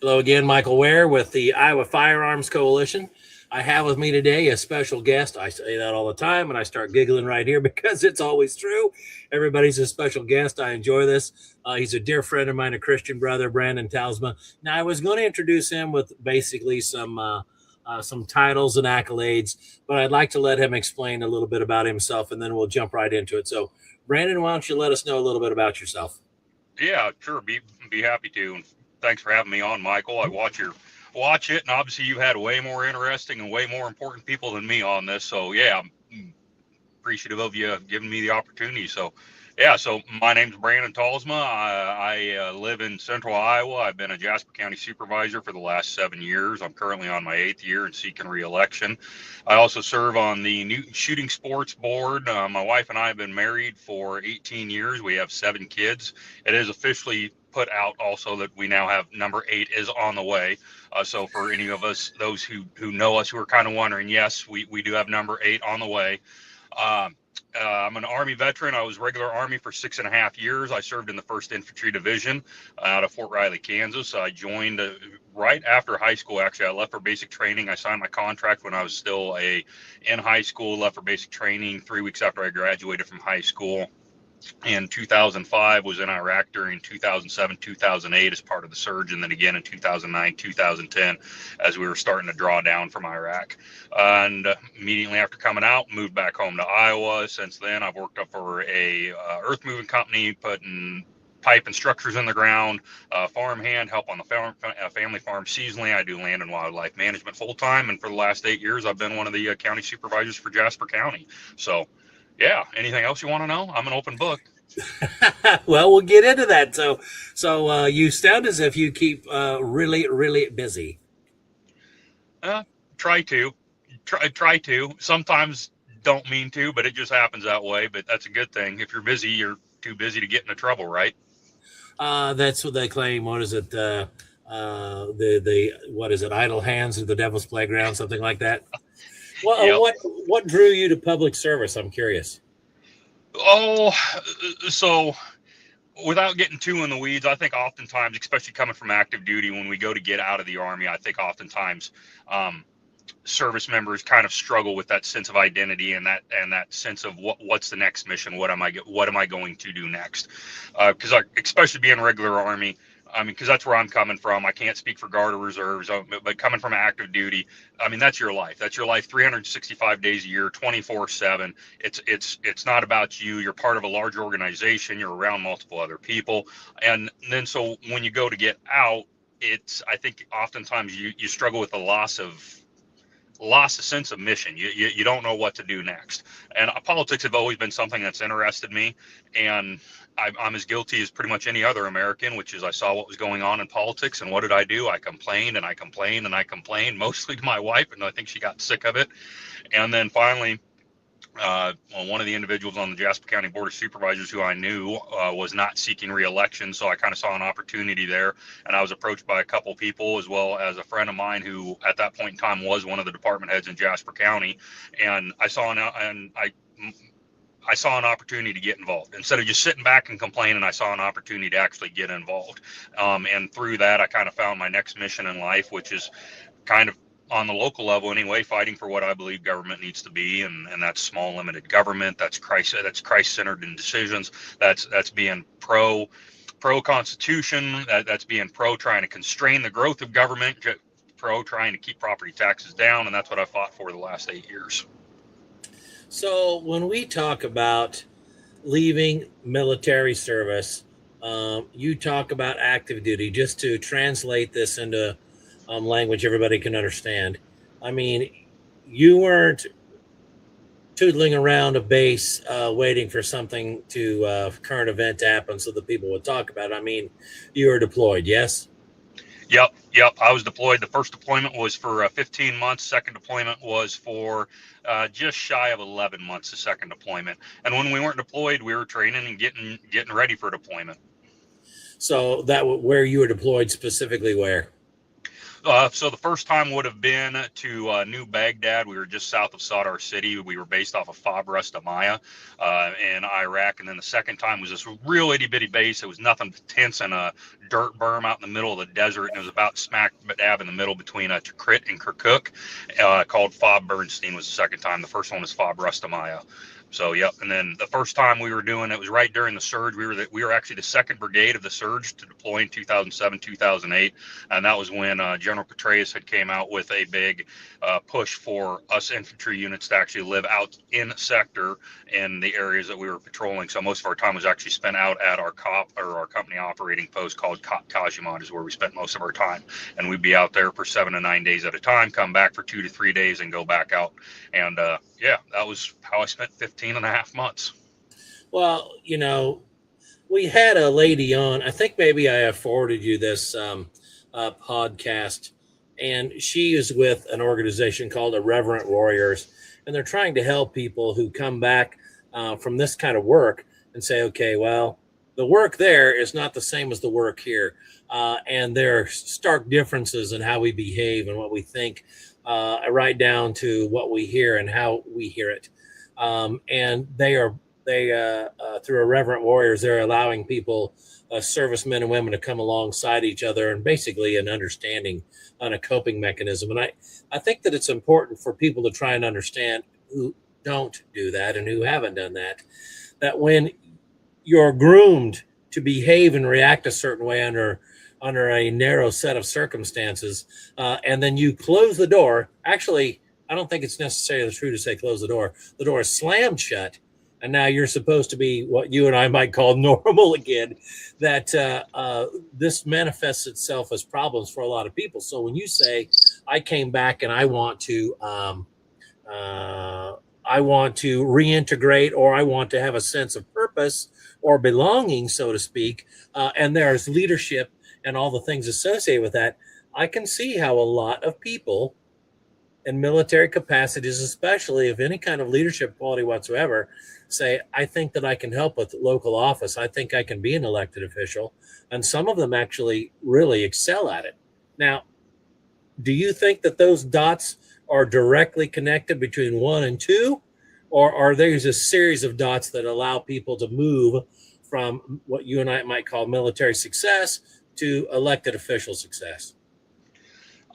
Hello again, Michael Ware with the Iowa Firearms Coalition. I have with me today a special guest. I say that all the time, and I start giggling right here because it's always true. Everybody's a special guest. I enjoy this. He's a dear friend of mine, a Christian brother, Brandon Talsma. Now, I was going to introduce him with basically some titles and accolades, but I'd like to let him explain a little bit about himself, and then we'll jump right into it. So, Brandon, why don't you let us know a little bit about yourself? Yeah, sure. Be happy to. And thanks for having me on, Michael. I watch it, and obviously you've had way more interesting and way more important people than me on this. So yeah, I'm appreciative of you giving me the opportunity. So yeah, so my name's Brandon Talsma. I live in Central Iowa. I've been a Jasper County supervisor for the last 7 years. I'm currently on my 8th year and seeking re-election. I also serve on the Newton Shooting Sports Board. My wife and I have been married for 18 years. We have 7 kids. It is officially put out also that we now have number 8 is on the way. So for any of us, those who know us, who are kind of wondering, yes, we do have number 8 on the way. I'm an Army veteran. I was regular Army for 6.5 years. I served in the First Infantry Division out of Fort Riley, Kansas. I joined right after high school. Actually, I left for basic training. I signed my contract when I was still in high school. Left for basic training 3 weeks after I graduated from high school. In 2005, was in Iraq during 2007, 2008 as part of the surge, and then again in 2009, 2010 as we were starting to draw down from Iraq. And immediately after coming out, moved back home to Iowa. Since then, I've worked up for a earth moving company, putting pipe and structures in the ground, farm hand, help on the family farm seasonally. I do land and wildlife management full time, and for the last 8 years, I've been one of the county supervisors for Jasper County. So yeah. Anything else you want to know? I'm an open book. Well, we'll get into that. So you sound as if you keep really, really busy. Uh, try to. Try to. Sometimes don't mean to, but it just happens that way. But that's a good thing. If you're busy, you're too busy to get into trouble, right? That's what they claim. What is it? The what is it? Idle hands of the devil's playground, something like that. Well, Yep. what drew you to public service? I'm curious. Oh, so without getting too in the weeds, I think oftentimes, especially coming from active duty, when we go to get out of the Army, I think oftentimes um, service members kind of struggle with that sense of identity and that sense of what's the next mission, what am I going to do next, because especially being regular Army, I mean, because that's where I'm coming from. I can't speak for Guard or Reserves, but coming from active duty, I mean, that's your life. That's your life 365 days a year, 24/7. It's not about you. You're part of a large organization. You're around multiple other people, and then so when you go to get out, I think oftentimes you struggle with the lost a sense of mission. You don't know what to do next. And politics have always been something that's interested me. And I'm as guilty as pretty much any other American, which is I saw what was going on in politics. And what did I do? I complained and I complained and I complained, mostly to my wife. And I think she got sick of it. And then finally, one of the individuals on the Jasper County Board of Supervisors who I knew was not seeking re-election, so I kind of saw an opportunity there, and I was approached by a couple people as well as a friend of mine who at that point in time was one of the department heads in Jasper County, and I saw an opportunity to get involved. Instead of just sitting back and complaining, I saw an opportunity to actually get involved, and through that I kind of found my next mission in life, which is kind of on the local level anyway, fighting for what I believe government needs to be, and that's small limited government, that's Christ-centered in decisions, that's being pro constitution, that's being pro trying to constrain the growth of government, pro trying to keep property taxes down, and that's what I fought for the last 8 years. So when we talk about leaving military service, you talk about active duty. Just to translate this into language everybody can understand. I mean, you weren't tootling around a base waiting for something to current event to happen so that people would talk about it. I mean, you were deployed, yes? Yep. I was deployed. The first deployment was for 15 months. Second deployment was for just shy of 11 months. The second deployment, and when we weren't deployed, we were training and getting ready for deployment. So that where you were deployed specifically where? So the first time would have been to New Baghdad. We were just south of Sadr City. We were based off of Fob Restamaya in Iraq. And then the second time was this real itty bitty base. It was nothing but tents and a dirt berm out in the middle of the desert. And it was about smack dab in the middle between Tikrit and Kirkuk, called Fob Bernstein was the second time. The first one was Fob Restamaya. So, yep. And then the first time we were doing it was right during the surge. We were actually the 2nd Brigade of the surge to deploy in 2007, 2008. And that was when General Petraeus had came out with a big push for us infantry units to actually live out in sector in the areas that we were patrolling. So most of our time was actually spent out at our our company operating post called Kajimat is where we spent most of our time. And we'd be out there for 7 to 9 days at a time, come back for 2 to 3 days and go back out. And yeah, that was how I spent 15 and a half months. Well, we had a lady on, I think maybe I have forwarded you this podcast, and she is with an organization called Irreverent Warriors, and they're trying to help people who come back from this kind of work and say, okay, well, the work there is not the same as the work here, and there are stark differences in how we behave and what we think, right down to what we hear and how we hear it. And they through Irreverent Warriors, they're allowing people, servicemen and women, to come alongside each other and basically an understanding on a coping mechanism. And I think that it's important for people to try and understand, who don't do that and who haven't done that when you're groomed to behave and react a certain way under a narrow set of circumstances, and then you close the door. Actually, I don't think it's necessarily true to say close the door. The door is slammed shut, and now you're supposed to be what you and I might call normal again. That this manifests itself as problems for a lot of people. So when you say, I came back and I want to reintegrate, or I want to have a sense of purpose or belonging, so to speak, and there's leadership and all the things associated with that, I can see how a lot of people in military capacities, especially of any kind of leadership quality whatsoever, say, I think that I can help with local office. I think I can be an elected official. And some of them actually really excel at it. Now, do you think that those dots are directly connected between 1 and 2? Or are there a series of dots that allow people to move from what you and I might call military success to elected official success?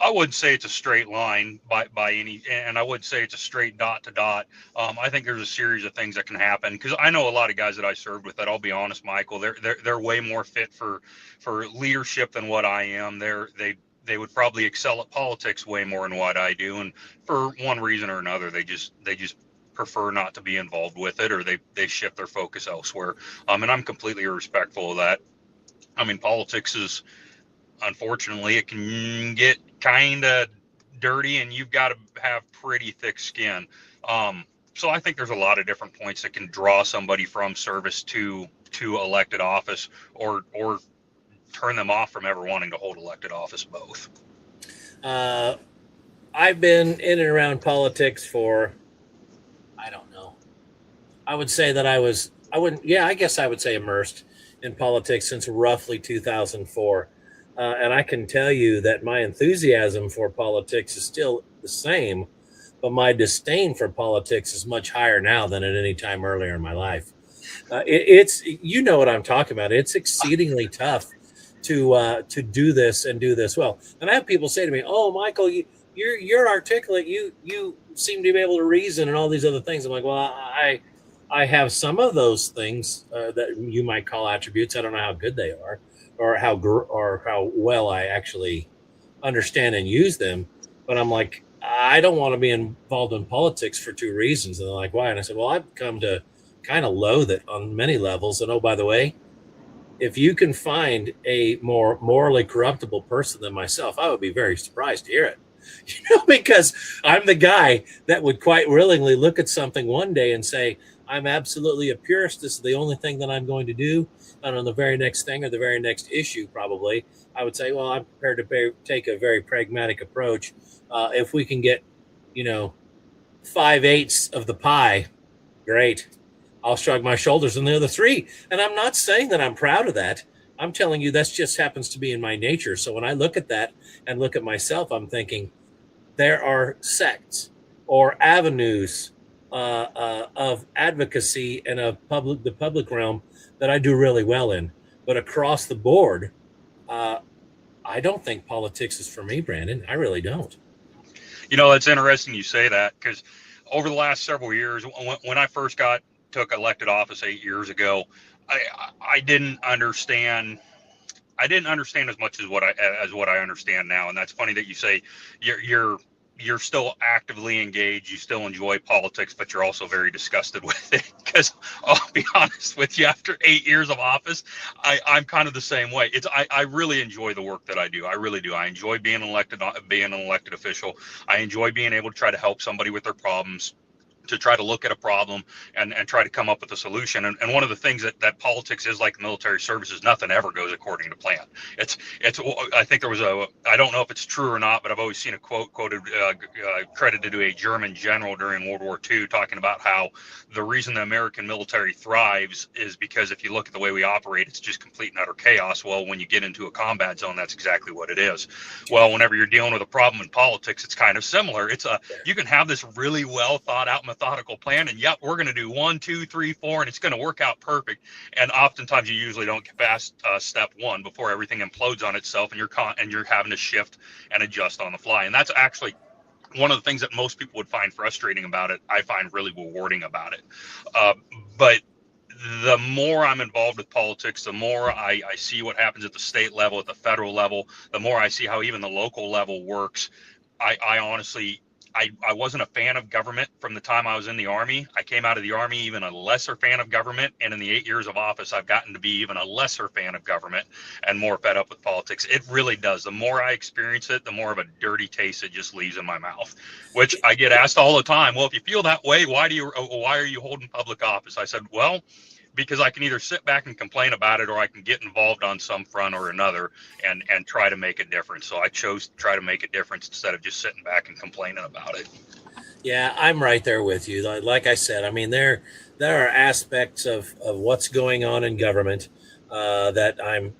I wouldn't say it's a straight line by any, and I wouldn't say it's a straight dot to dot. I think there's a series of things that can happen, because I know a lot of guys that I served with that, I'll be honest, Michael, they're way more fit for leadership than what I am. They would probably excel at politics way more than what I do, and for one reason or another, they just prefer not to be involved with it, or they shift their focus elsewhere. And I'm completely respectful of that. I mean, politics is, unfortunately, it can get kind of dirty, and you've got to have pretty thick skin. So I think there's a lot of different points that can draw somebody from service to elected office, or turn them off from ever wanting to hold elected office, both. I've been in and around politics for, I don't know, I would say that I guess I would say immersed in politics since roughly 2004. And I can tell you that my enthusiasm for politics is still the same, but my disdain for politics is much higher now than at any time earlier in my life. It's what I'm talking about. It's exceedingly tough to do this and do this well. And I have people say to me, "Oh, Michael, you're articulate. You seem to be able to reason and all these other things." I'm like, "Well, I have some of those things that you might call attributes. I don't know how good they are, or how well I actually understand and use them. But I'm like, I don't want to be involved in politics for 2 reasons." And they're like, "Why?" And I said, "Well, I've come to kind of loathe it on many levels. And oh, by the way, if you can find a more morally corruptible person than myself, I would be very surprised to hear it." Because I'm the guy that would quite willingly look at something one day and say, I'm absolutely a purist. This is the only thing that I'm going to do. And on the very next thing, or the very next issue, probably, I would say, well, I'm prepared to take a very pragmatic approach. If we can get, 5/8 of the pie, great. I'll shrug my shoulders on the other 3. And I'm not saying that I'm proud of that. I'm telling you, that's just happens to be in my nature. So when I look at that and look at myself, I'm thinking there are sects or avenues of advocacy and of the public realm that I do really well in. But across the board, uh, I don't think politics is for me, Brandon. I really don't. It's interesting you say that, because over the last several years, when I first took elected office 8 years ago, I, I didn't understand. I didn't understand as much as what I understand now. And that's funny that you say you're still actively engaged. You still enjoy politics, but you're also very disgusted with it. Because I'll be honest with you, after 8 years of office, I'm kind of the same way. I really enjoy the work that I do. I really do. I enjoy being an elected official. I enjoy being able to try to help somebody with their problems, to try to look at a problem and try to come up with a solution. And one of the things that politics is like military services, nothing ever goes according to plan. I think there was I don't know if it's true or not, but I've always seen a quoted, credited to a German general during World War II, talking about how the reason the American military thrives is because if you look at the way we operate, it's just complete and utter chaos. Well, when you get into a combat zone, that's exactly what it is. Well, whenever you're dealing with a problem in politics, it's kind of similar. You can have this really well thought out methodical plan, and yep, we're going to do 1, 2, 3, 4, and it's going to work out perfect. And oftentimes you usually don't get past step 1 before everything implodes on itself, and you're having to shift and adjust on the fly. And that's actually one of the things that most people would find frustrating about it. I find really rewarding about it. But the more I'm involved with politics, the more I see what happens at the state level, at the federal level, the more I see how even the local level works. I honestly, I wasn't a fan of government from the time I was in the Army. I came out of the Army even a lesser fan of government. And in the 8 years of office, I've gotten to be even a lesser fan of government and more fed up with politics. It really does. The more I experience it, the more of a dirty taste it just leaves in my mouth, which I get asked all the time. Well, if you feel that way, why are you holding public office? I said, well, because I can either sit back and complain about it, or I can get involved on some front or another and try to make a difference. So I chose to try to make a difference instead of just sitting back and complaining about it. Yeah, I'm right there with you. Like I said, I mean, there are aspects of what's going on in government that I'm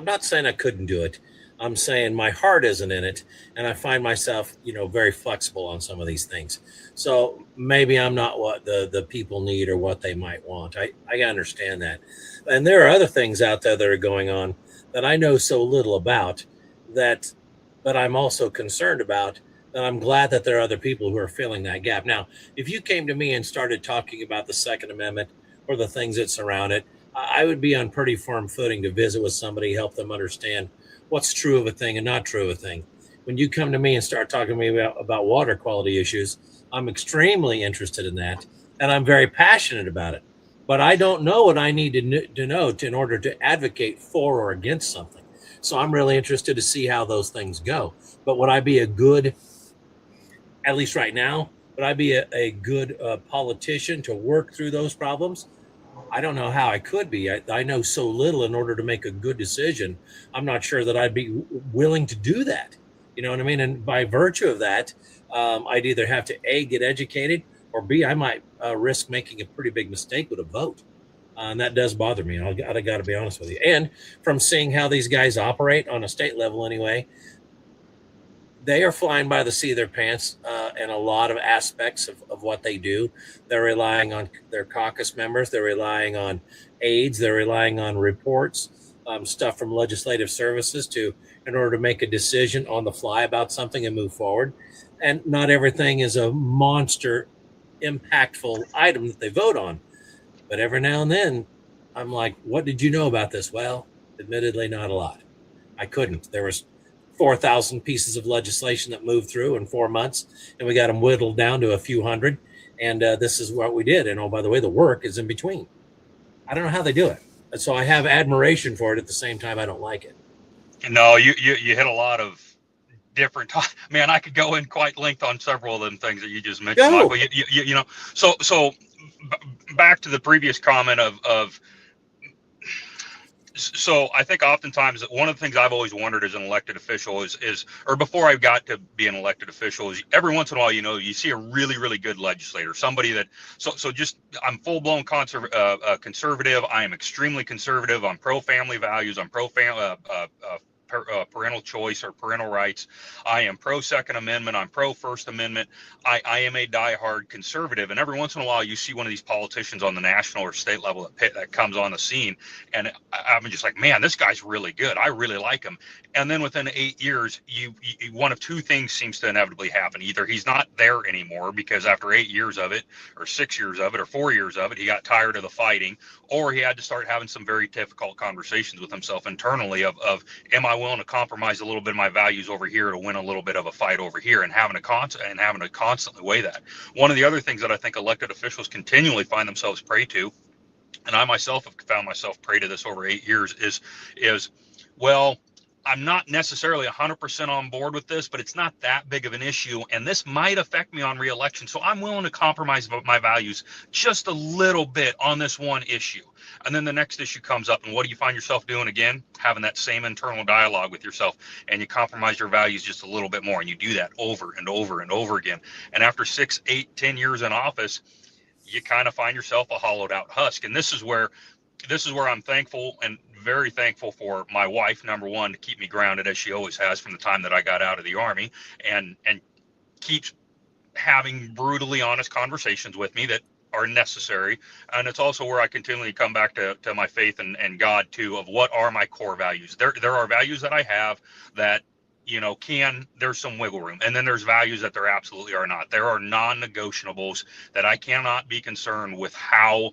not saying I couldn't do it. I'm saying my heart isn't in it, and I find myself, very flexible on some of these things. So maybe I'm not what the people need or what they might want. I understand that, and there are other things out there that are going on that I know so little about that, but I'm also concerned about. And I'm glad that there are other people who are filling that gap. Now, if you came to me and started talking about the Second Amendment or the things that surround it, I would be on pretty firm footing to visit with somebody, help them understand what's true of a thing and not true of a thing. When you come to me and start talking to me about water quality issues, I'm extremely interested in that, and I'm very passionate about it. But I don't know what I need to know in order to advocate for or against something. So I'm really interested to see how those things go. But would I be a good, at least right now, would I be a good politician to work through those problems? I don't know how I could be. I know so little in order to make a good decision. I'm not sure that I'd be willing to do that. You know what I mean? And by virtue of that, I'd either have to A, get educated, or B, I might risk making a pretty big mistake with a vote. And that does bother me. I got to be honest with you. And from seeing how these guys operate on a state level anyway, they are flying by the seat of their pants in a lot of aspects of what they do. They're relying on their caucus members. They're relying on aides. They're relying on reports, stuff from legislative services in order to make a decision on the fly about something and move forward. And not everything is a monster impactful item that they vote on. But every now and then, I'm like, what did you know about this? Well, admittedly, not a lot. I couldn't. There was 4,000 pieces of legislation that moved through in 4 months, and we got them whittled down to a few hundred. And this is what we did. And oh, by the way, the work is in between. I don't know how they do it. And so I have admiration for it. At the same time, I don't like it. No, you hit a lot of different. Man, I could go in quite length on several of them things that you just mentioned, Michael. So back to the previous comment of So I think oftentimes one of the things I've always wondered as an elected official is, or before I got to be an elected official, is every once in a while, you see a really, really good legislator, somebody that, so just, I'm full blown conservative. I am extremely conservative. I'm pro family values. I'm pro parental choice or parental rights. I am pro Second Amendment. I'm pro First Amendment. I am a diehard conservative. And every once in a while, you see one of these politicians on the national or state level that comes on the scene. And I'm just like, man, this guy's really good. I really like him. And then within 8 years, one of two things seems to inevitably happen. Either he's not there anymore because after 8 years of it, or 6 years of it, or 4 years of it, he got tired of the fighting, or he had to start having some very difficult conversations with himself internally of am I willing to compromise a little bit of my values over here to win a little bit of a fight over here, and having to constantly weigh that. One of the other things that I think elected officials continually find themselves prey to, and I myself have found myself prey to this over 8 years, is well, I'm not necessarily 100% on board with this, but it's not that big of an issue, and this might affect me on re-election, so I'm willing to compromise my values just a little bit on this one issue. And then the next issue comes up, and what do you find yourself doing again? Having that same internal dialogue with yourself, and you compromise your values just a little bit more, and you do that over and over and over again. And after 6, 8, 10 years in office, you kind of find yourself a hollowed out husk. And this is where I'm thankful and very thankful for my wife, number one, to keep me grounded as she always has from the time that I got out of the Army, and keeps having brutally honest conversations with me that are necessary. And it's also where I continually come back to my faith and God too, of what are my core values. There are values that I have that, there's some wiggle room. And then there's values that there absolutely are not. There are non-negotiables that I cannot be concerned with how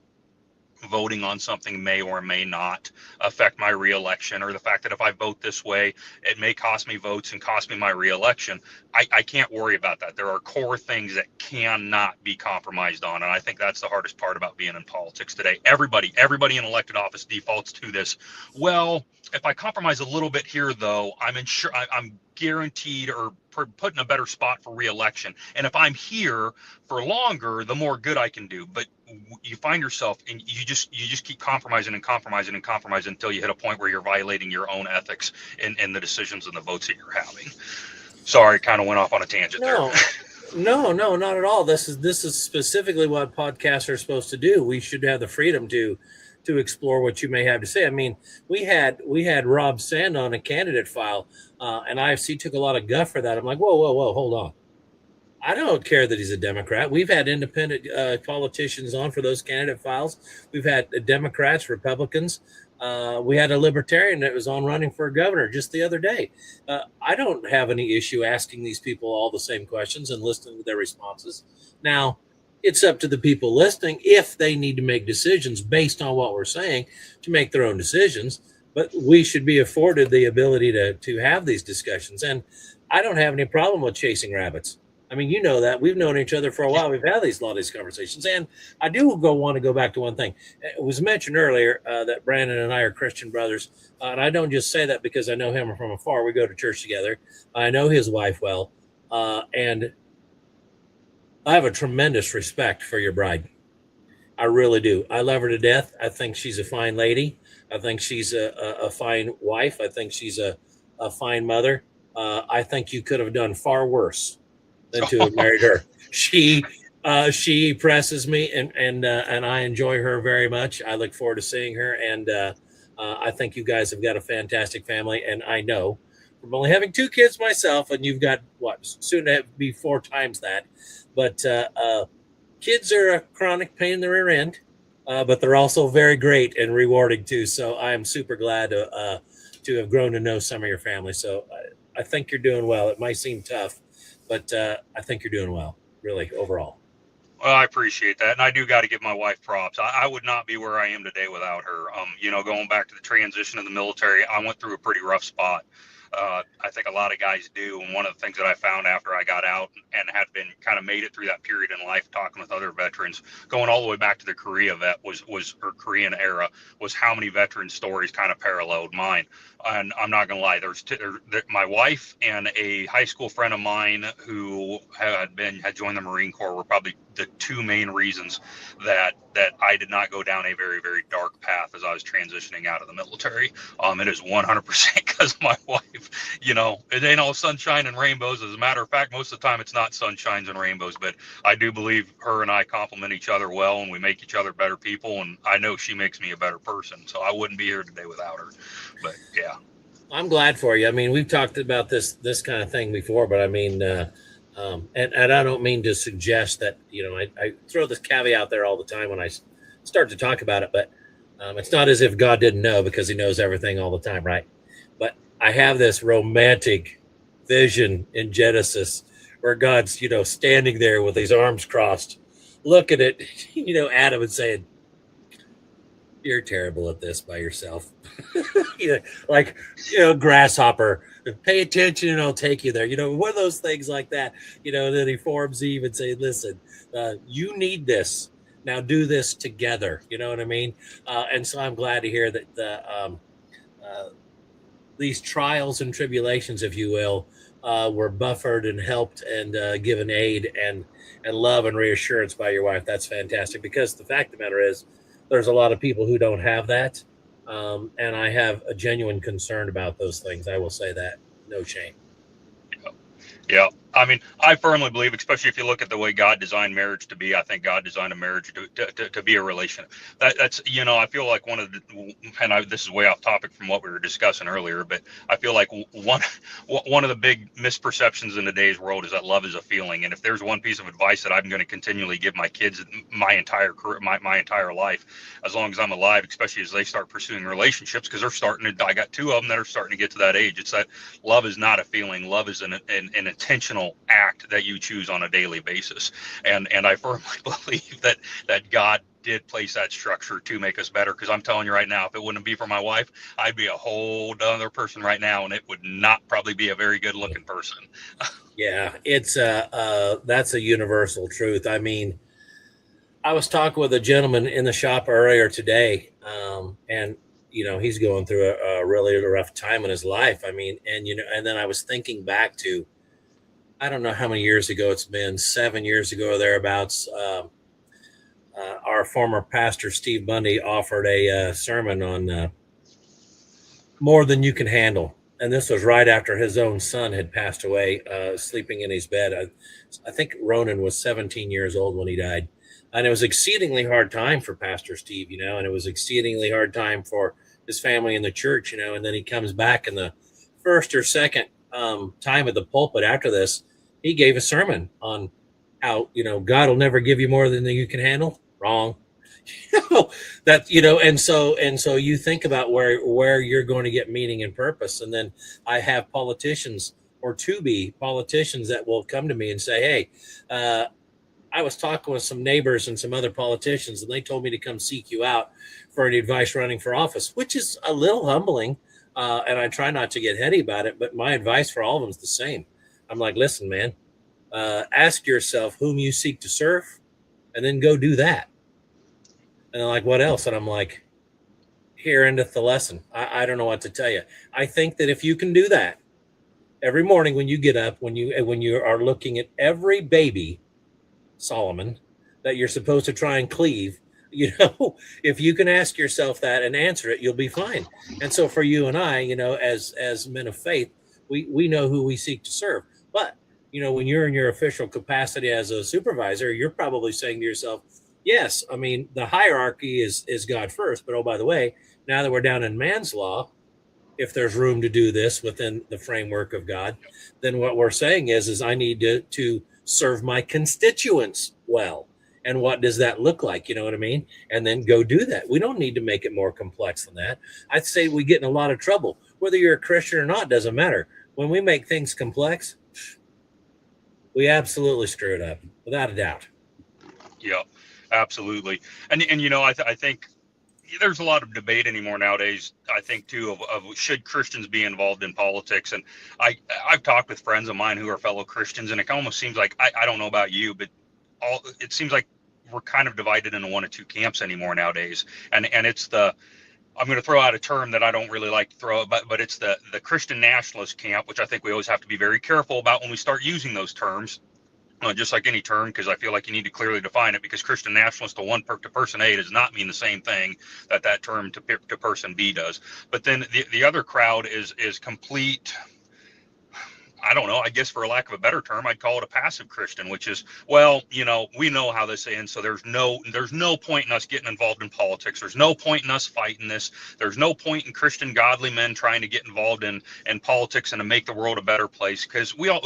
voting on something may or may not affect my reelection, or the fact that if I vote this way, it may cost me votes and cost me my reelection. I can't worry about that. There are core things that cannot be compromised on. And I think that's the hardest part about being in politics today. Everybody in elected office defaults to this. Well, if I compromise a little bit here, though, I'm guaranteed or put in a better spot for reelection. And if I'm here for longer, the more good I can do. But you find yourself, and you just keep compromising until you hit a point where you're violating your own ethics in the decisions and the votes that you're having. Sorry, kind of went off on a tangent there. No, not at all. This is specifically what podcasts are supposed to do. We should have the freedom to explore what you may have to say. I mean, we had Rob Sand on a candidate file, and IFC took a lot of guff for that. I'm like, whoa, hold on. I don't care that he's a Democrat. We've had independent politicians on for those candidate files. We've had Democrats, Republicans. We had a libertarian that was on running for governor just the other day. I don't have any issue asking these people all the same questions and listening to their responses. Now, it's up to the people listening if they need to make decisions based on what we're saying to make their own decisions. But we should be afforded the ability to have these discussions. And I don't have any problem with chasing rabbits. I mean, you know that. We've known each other for a while. We've had a lot of these conversations. And I do want to go back to one thing. It was mentioned earlier that Brandon and I are Christian brothers. And I don't just say that because I know him from afar. We go to church together. I know his wife well. And I have a tremendous respect for your bride. I really do. I love her to death. I think she's a fine lady. I think she's a fine wife. I think she's a fine mother. I think you could have done far worse than to have married her. She impresses me, and I enjoy her very much. I look forward to seeing her, and I think you guys have got a fantastic family. And I know from only having 2 kids myself, and you've got soon to be 4 times that. But kids are a chronic pain in the rear end, but they're also very great and rewarding too. So I am super glad to have grown to know some of your family. So I think you're doing well. It might seem tough, but I think you're doing well, really, overall. Well, I appreciate that. And I do got to give my wife props. I would not be where I am today without her. Going back to the transition of the military, I went through a pretty rough spot. I think a lot of guys do. And one of the things that I found after I got out and had been kind of made it through that period in life, talking with other veterans, going all the way back to the Korea vet or Korean era, was how many veteran stories kind of paralleled mine. And I'm not going to lie, my wife and a high school friend of mine who had joined the Marine Corps were probably the two main reasons that I did not go down a very, very dark path as I was transitioning out of the military. It is 100% because of my wife. It ain't all sunshine and rainbows. As a matter of fact, most of the time it's not sunshines and rainbows, but I do believe her and I complement each other well, and we make each other better people. And I know she makes me a better person. So I wouldn't be here today without her. But yeah. I'm glad for you. I mean, we've talked about this kind of thing before, but I mean, and I don't mean to suggest that, I throw this caveat there all the time when I start to talk about it, but it's not as if God didn't know, because he knows everything all the time, right? But I have this romantic vision in Genesis where God's, standing there with his arms crossed, looking at, Adam and saying, "You're terrible at this by yourself." Grasshopper, pay attention and I'll take you there. One of those things like that, and then he forms Eve and say, "Listen, you need this. Now do this together." You know what I mean? And so I'm glad to hear that these trials and tribulations, if you will, were buffered and helped and given aid and love and reassurance by your wife. That's fantastic, because the fact of the matter is there's a lot of people who don't have that. And I have a genuine concern about those things. I will say that. No shame. Yeah. I mean, I firmly believe, especially if you look at the way God designed marriage to be, I think God designed a marriage to be a relation. That's, I feel like this is way off topic from what we were discussing earlier, but I feel like one of the big misperceptions in today's world is that love is a feeling. And if there's one piece of advice that I'm going to continually give my kids my entire career, my entire life, as long as I'm alive, especially as they start pursuing relationships, because I got two of them that are starting to get to that age. It's that love is not a feeling. Love is an intentional act that you choose on a daily basis. And I firmly believe that God did place that structure to make us better. Because I'm telling you right now, if it wouldn't be for my wife, I'd be a whole other person right now, and it would not probably be a very good looking person. Yeah, it's that's a universal truth. I mean, I was talking with a gentleman in the shop earlier today, and he's going through a really rough time in his life. I mean, and then I was thinking back to, I don't know how many years ago it's been, 7 years ago or thereabouts. Our former pastor, Steve Bundy, offered a sermon on more than you can handle. And this was right after his own son had passed away, sleeping in his bed. I think Ronan was 17 years old when he died. And it was exceedingly hard time for Pastor Steve, and it was exceedingly hard time for his family in the church, and then he comes back in the first or second time at the pulpit after this. He gave a sermon on how, God will never give you more than you can handle. Wrong. And so you think about where you're going to get meaning and purpose. And then I have politicians, or to be politicians, that will come to me and say, "Hey, I was talking with some neighbors and some other politicians, and they told me to come seek you out for any advice running for office," which is a little humbling. And I try not to get heady about it, but my advice for all of them is the same. I'm like, "Listen, man, ask yourself whom you seek to serve, and then go do that." And they're like, "What else?" And I'm like, "Here endeth the lesson." I don't know what to tell you. I think that if you can do that every morning when you get up, when you are looking at every baby, Solomon, that you're supposed to try and cleave, if you can ask yourself that and answer it, you'll be fine. And so for you and I, as men of faith, we know who we seek to serve. But, when you're in your official capacity as a supervisor, you're probably saying to yourself, yes, I mean, the hierarchy is God first, but oh, by the way, now that we're down in man's law, if there's room to do this within the framework of God, then what we're saying is I need to serve my constituents well. And what does that look like? You know what I mean? And then go do that. We don't need to make it more complex than that. I'd say we get in a lot of trouble. Whether you're a Christian or not, doesn't matter. When we make things complex, we absolutely screw it up, without a doubt. Yeah, absolutely. And I think there's a lot of debate anymore nowadays, I think, too, of should Christians be involved in politics. And I've talked with friends of mine who are fellow Christians, and it almost seems like, I don't know about you, but it seems like we're kind of divided into one or two camps anymore nowadays. And it's I'm going to throw out a term that I don't really like to throw, but it's the Christian nationalist camp, which I think we always have to be very careful about when we start using those terms. Just like any term, because I feel like you need to clearly define it, because Christian nationalist to person A does not mean the same thing that term to person B does. But then the other crowd is complete, I don't know, I guess for a lack of a better term, I'd call it a passive Christian, which is, well, we know how this ends, so there's no point in us getting involved in politics. There's no point in us fighting this. There's no point in Christian godly men trying to get involved in politics and to make the world a better place, because we all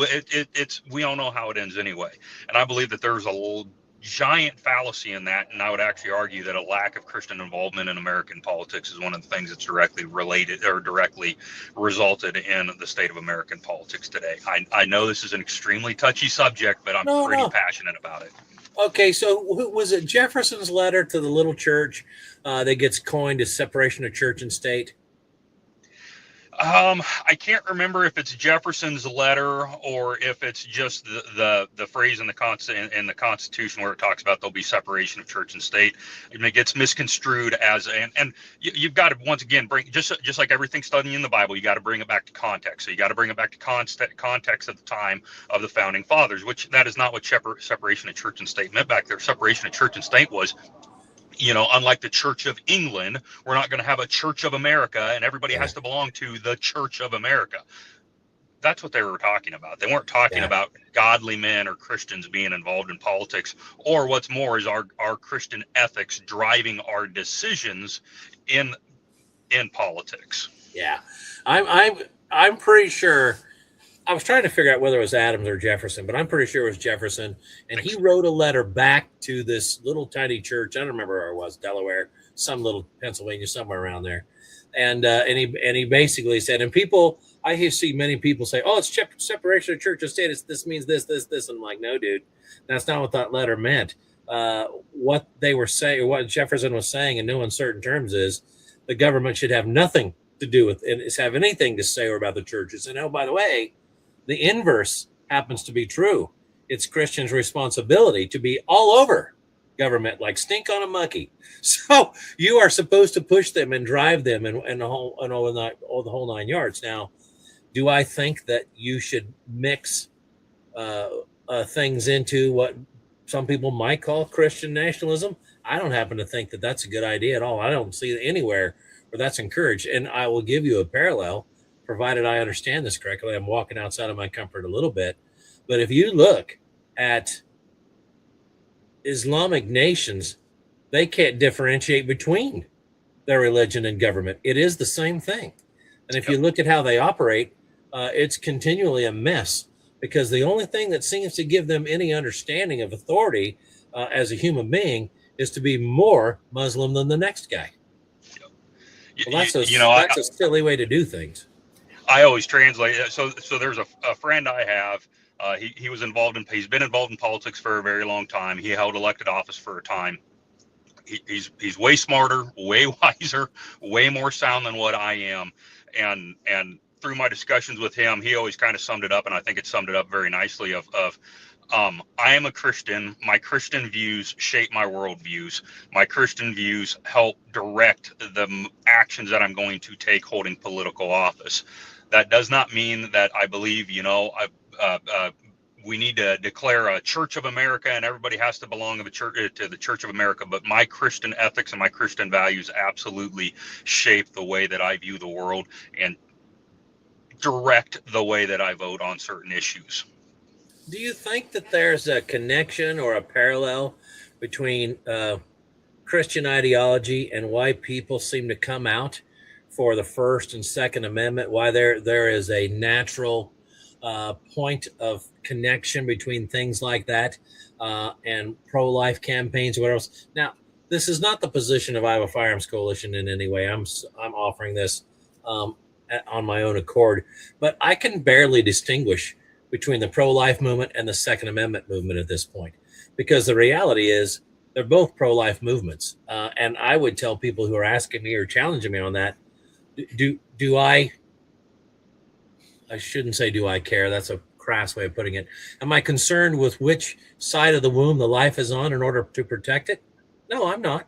know how it ends anyway. And I believe that there's a giant fallacy in that, and I would actually argue that a lack of Christian involvement in American politics is one of the things that's directly related or directly resulted in the state of American politics today. I know this is an extremely touchy subject, but I'm pretty passionate about it. Okay, so was it Jefferson's letter to the little church that gets coined as separation of church and state? I can't remember if it's Jefferson's letter or if it's just the phrase in the Constitution where it talks about there'll be separation of church and state. And it gets misconstrued as and you've got to once again bring just like everything studying in the Bible, you got to bring it back to context. So you got to bring it back to context at the time of the founding fathers, which that is not what separation of church and state meant back there. Separation of church and state was, unlike the Church of England, we're not going to have a Church of America and everybody has to belong to the Church of America. That's what they were talking about. They weren't talking about godly men or Christians being involved in politics, or what's more is our Christian ethics driving our decisions in politics. Yeah, I'm pretty sure. I was trying to figure out whether it was Adams or Jefferson, but I'm pretty sure it was Jefferson. And he wrote a letter back to this little tiny church. I don't remember where it was, Delaware, some little Pennsylvania, somewhere around there. And he basically said, and people, I see many people say, oh, it's separation of church and state. This means this. And I'm like, no, dude, that's not what that letter meant. What they were saying, or what Jefferson was saying in no uncertain terms is the government should have nothing to do with it, have anything to say about the churches. And oh, by the way, the inverse happens to be true. It's Christians' responsibility to be all over government like stink on a monkey. So you are supposed to push them and drive them and all the whole nine yards. Now, do I think that you should mix things into what some people might call Christian nationalism? I don't happen to think that that's a good idea at all. I don't see it anywhere where that's encouraged. And I will give you a parallel, provided I understand this correctly. I'm walking outside of my comfort a little bit. But if you look at Islamic nations, they can't differentiate between their religion and government. It is the same thing. And if you look at how they operate, it's continually a mess, because the only thing that seems to give them any understanding of authority as a human being is to be more Muslim than the next guy. Well, that's a silly way to do things. I always translate it. So there's a friend I have. He's been involved in politics for a very long time. He held elected office for a time. He's way smarter, way wiser, way more sound than what I am. And through my discussions with him, he always kind of summed it up, and I think it summed it up very nicely I am a Christian. My Christian views shape my worldviews. My Christian views help direct the actions that I'm going to take holding political office. That does not mean that I believe, we need to declare a Church of America and everybody has to belong to the Church of America. But my Christian ethics and my Christian values absolutely shape the way that I view the world and direct the way that I vote on certain issues. Do you think that there's a connection or a parallel between Christian ideology and why people seem to come out for the First and Second Amendment? Why there is a natural point of connection between things like that and pro-life campaigns or whatever else? Now, this is not the position of Iowa Firearms Coalition in any way. I'm offering this on my own accord, but I can barely distinguish between the pro-life movement and the Second Amendment movement at this point, because the reality is They're both pro-life movements. And I would tell people who are asking me or challenging me on that, do I shouldn't say do I care. That's a crass way of putting it. Am I concerned with which side of the womb the life is on in order to protect it? No, I'm not.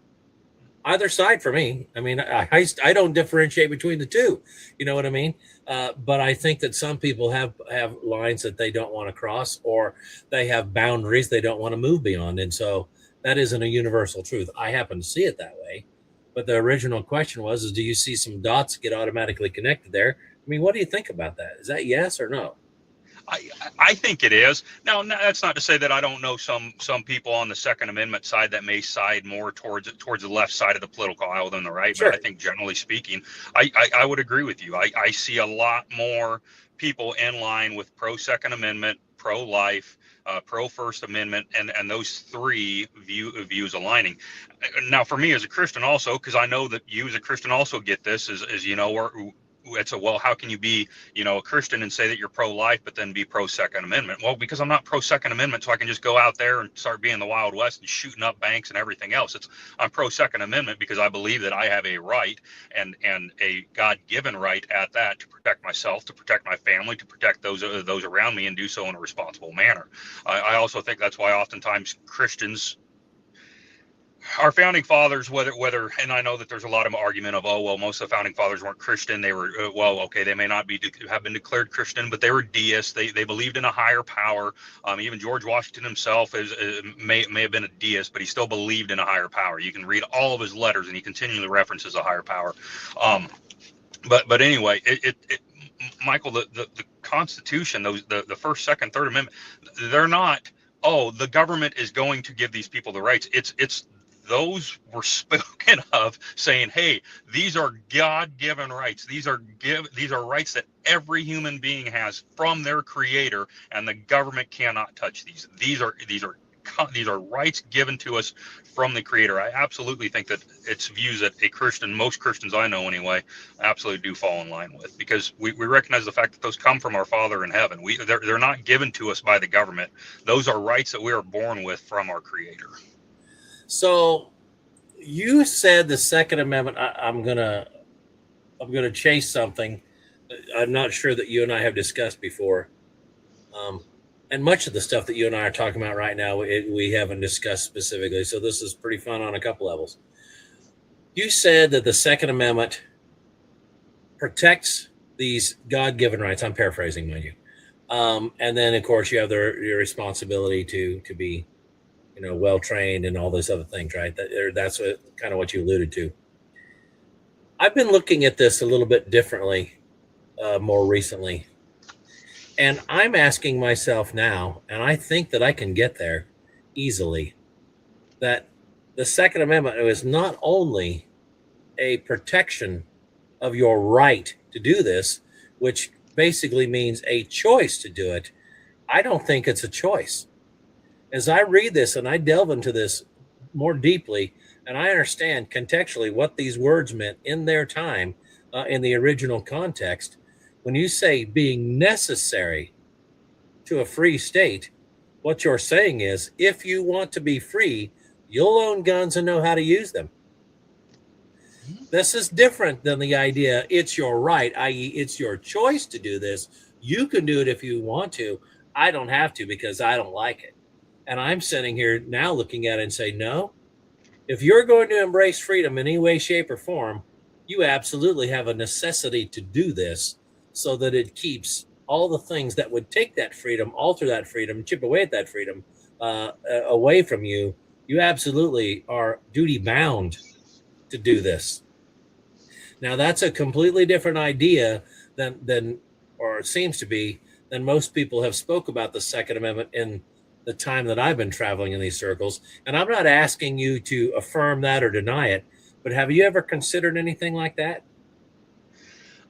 Either side for me. I mean, I don't differentiate between the two. You know what I mean? But I think that some people have lines that they don't want to cross, or they have boundaries they don't want to move beyond. And so that isn't a universal truth. I happen to see it that way. But the original question was, do you see some dots get automatically connected there? I mean, what do you think about that? Is that yes or no? I think it is. Now, that's not to say that I don't know some people on the Second Amendment side that may side more towards the left side of the political aisle than the right. Sure. But I think generally speaking, I would agree with you. I see a lot more people in line with pro Second Amendment, pro life, pro First Amendment, and those three views aligning. Now, for me as a Christian, also, because I know that you as a Christian also get this, is you know, it's a, well, how can you be, you know, a Christian and say that you're pro-life, but then be pro-Second Amendment? Well, because I'm not pro-Second Amendment, so I can just go out there and start being the Wild West and shooting up banks and everything else. I'm pro-Second Amendment because I believe that I have a right and a God-given right at that to protect myself, to protect my family, to protect those around me, and do so in a responsible manner. I also think that's why oftentimes Christians, our founding fathers, whether, and I know that there's a lot of argument of, oh, well, most of the founding fathers weren't Christian. They were, well, okay, they may not have been declared Christian, but they were deists. They believed in a higher power. Even George Washington himself may have been a deist, but he still believed in a higher power. You can read all of his letters, and he continually references a higher power. But anyway, Michael, the Constitution, the First, Second, Third Amendment, they're not, oh, the government is going to give these people the rights. It's those were spoken of saying, hey, these are God-given rights. These are rights that every human being has from their creator, and the government cannot touch these. These are rights given to us from the creator. I absolutely think that it's views that most Christians I know anyway, absolutely do fall in line with, because we recognize the fact that those come from our Father in heaven. They're not given to us by the government. Those are rights that we are born with from our creator. So you said the Second Amendment. I'm gonna chase something I'm not sure that you and I have discussed before. And much of the stuff that you and I are talking about right now, we haven't discussed specifically. So this is pretty fun on a couple levels. You said that the Second Amendment protects these God-given rights. I'm paraphrasing, mind you. And then, of course, you have your responsibility to be, well trained and all those other things, right? That's kind of what you alluded to. I've been looking at this a little bit differently more recently. And I'm asking myself now, and I think that I can get there easily, that the Second Amendment is not only a protection of your right to do this, which basically means a choice to do it. I don't think it's a choice. As I read this and I delve into this more deeply, and I understand contextually what these words meant in their time, in the original context, when you say being necessary to a free state, what you're saying is, if you want to be free, you'll own guns and know how to use them. This is different than the idea it's your right, i.e. it's your choice to do this. You can do it if you want to. I don't have to because I don't like it. And I'm sitting here now looking at it and say, no, if you're going to embrace freedom in any way, shape, or form, you absolutely have a necessity to do this so that it keeps all the things that would take that freedom, alter that freedom, chip away at that freedom away from you. You absolutely are duty bound to do this. Now, that's a completely different idea than or it seems to be, than most people have spoke about the Second Amendment in the time that I've been traveling in these circles. And I'm not asking you to affirm that or deny it, but have you ever considered anything like that?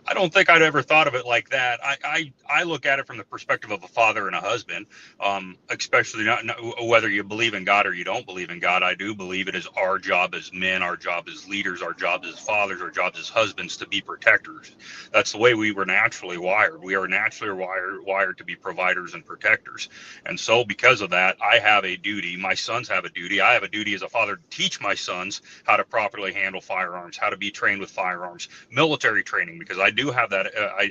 I don't think I'd ever thought of it like that. I look at it from the perspective of a father and a husband, especially not whether you believe in God or you don't believe in God. I do believe it is our job as men, our job as leaders, our job as fathers, our job as husbands to be protectors. That's the way we were naturally wired. We are naturally wired to be providers and protectors. And so because of that, I have a duty. My sons have a duty. I have a duty as a father to teach my sons how to properly handle firearms, how to be trained with firearms, military training, because I do have that.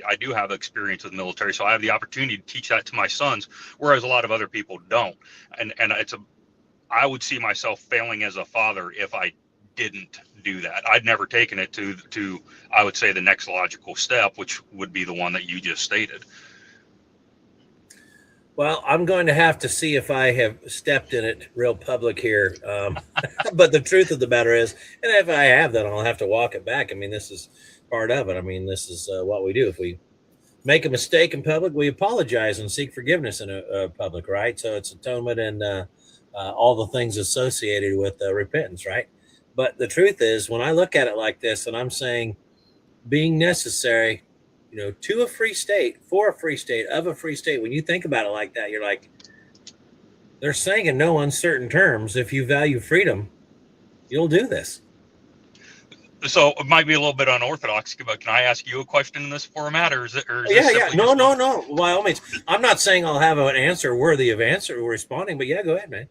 I do have experience with military, so I have the opportunity to teach that to my sons, whereas a lot of other people don't. And I would see myself failing as a father if I didn't do that. I'd never taken it to I would say the next logical step, which would be the one that you just stated. Well, I'm going to have to see if I have stepped in it real public here. But the truth of the matter is, and if I have, then I'll have to walk it back. I mean, this is part of it. I mean, this is what we do. If we make a mistake in public, we apologize and seek forgiveness in public, right? So it's atonement and all the things associated with repentance, right? But the truth is, when I look at it like this, and I'm saying being necessary, to a free state, for a free state, of a free state, when you think about it like that, you're like, they're saying in no uncertain terms, if you value freedom, you'll do this. So it might be a little bit unorthodox, but can I ask you a question in this format, or is it? Yeah. No. By all means, I'm not saying I'll have an answer worthy of responding, but yeah, go ahead, man.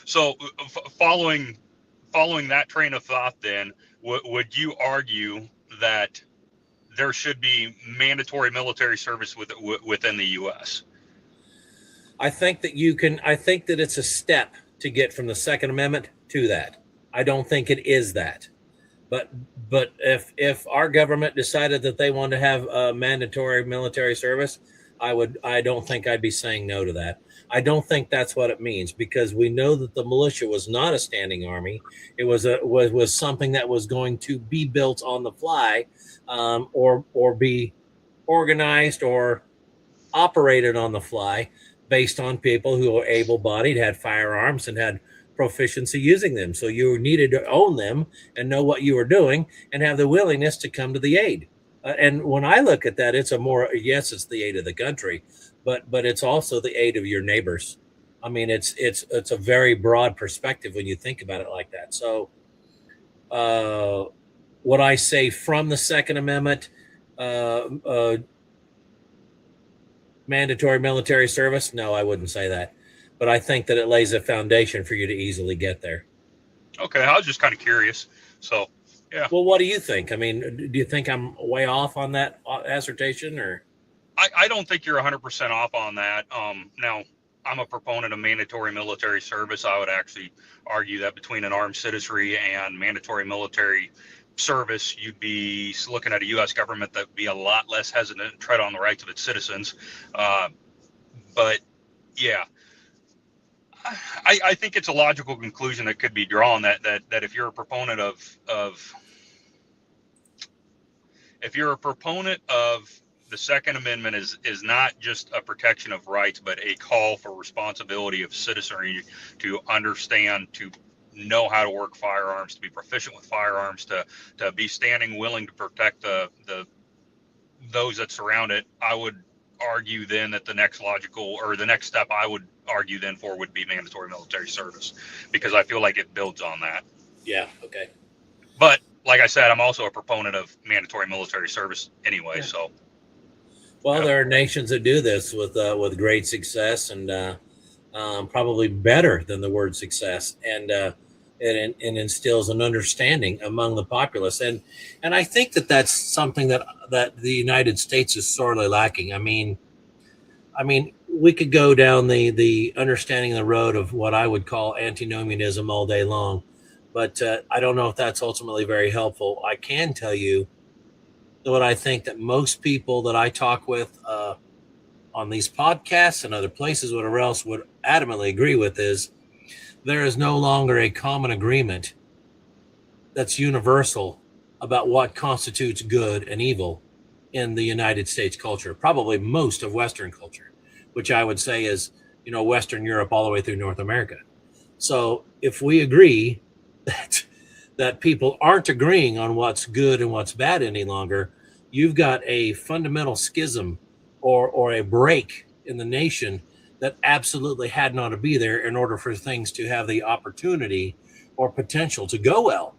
So following that train of thought, then would you argue that there should be mandatory military service within the U.S.? I think that I think that it's a step to get from the Second Amendment to that. I don't think it is that. But if our government decided that they wanted to have a mandatory military service, I don't think I'd be saying no to that. I don't think that's what it means, because we know that the militia was not a standing army. It was something that was going to be built on the fly, or be organized or operated on the fly based on people who were able-bodied, had firearms, and had proficiency using them. So you needed to own them and know what you were doing and have the willingness to come to the aid. And when I look at that, it's it's the aid of the country, but it's also the aid of your neighbors. I mean, it's a very broad perspective when you think about it like that. So what I say from the Second Amendment, mandatory military service, no, I wouldn't say that. But I think that it lays a foundation for you to easily get there. Okay, I was just kind of curious. So, yeah. Well, what do you think? I mean, do you think I'm way off on that assertion, or? I don't think you're 100% off on that. Now, I'm a proponent of mandatory military service. I would actually argue that between an armed citizenry and mandatory military service, you'd be looking at a U.S. government that would be a lot less hesitant to tread on the rights of its citizens. But, yeah. I think it's a logical conclusion that could be drawn that if you're a proponent of the Second Amendment is not just a protection of rights, but a call for responsibility of citizenry to understand, to know how to work firearms, to be proficient with firearms, to be standing willing to protect those that surround it. I would argue then that the next step I would argue then for would be mandatory military service, because I feel like it builds on that. Yeah. Okay. But like I said, I'm also a proponent of mandatory military service anyway. Yeah. So. Well, there are nations that do this with great success, and probably better than the word success, and it instills an understanding among the populace, and I think that that's something that the United States is sorely lacking. I mean, we could go down the understanding the road of what I would call antinomianism all day long, but I don't know if that's ultimately very helpful. I can tell you what I think that most people that I talk with on these podcasts and other places, whatever else, would adamantly agree with is there is no longer a common agreement that's universal about what constitutes good and evil in the United States culture, probably most of Western culture, which I would say is, Western Europe all the way through North America. So if we agree that people aren't agreeing on what's good and what's bad any longer, you've got a fundamental schism or a break in the nation that absolutely had not to be there in order for things to have the opportunity or potential to go well.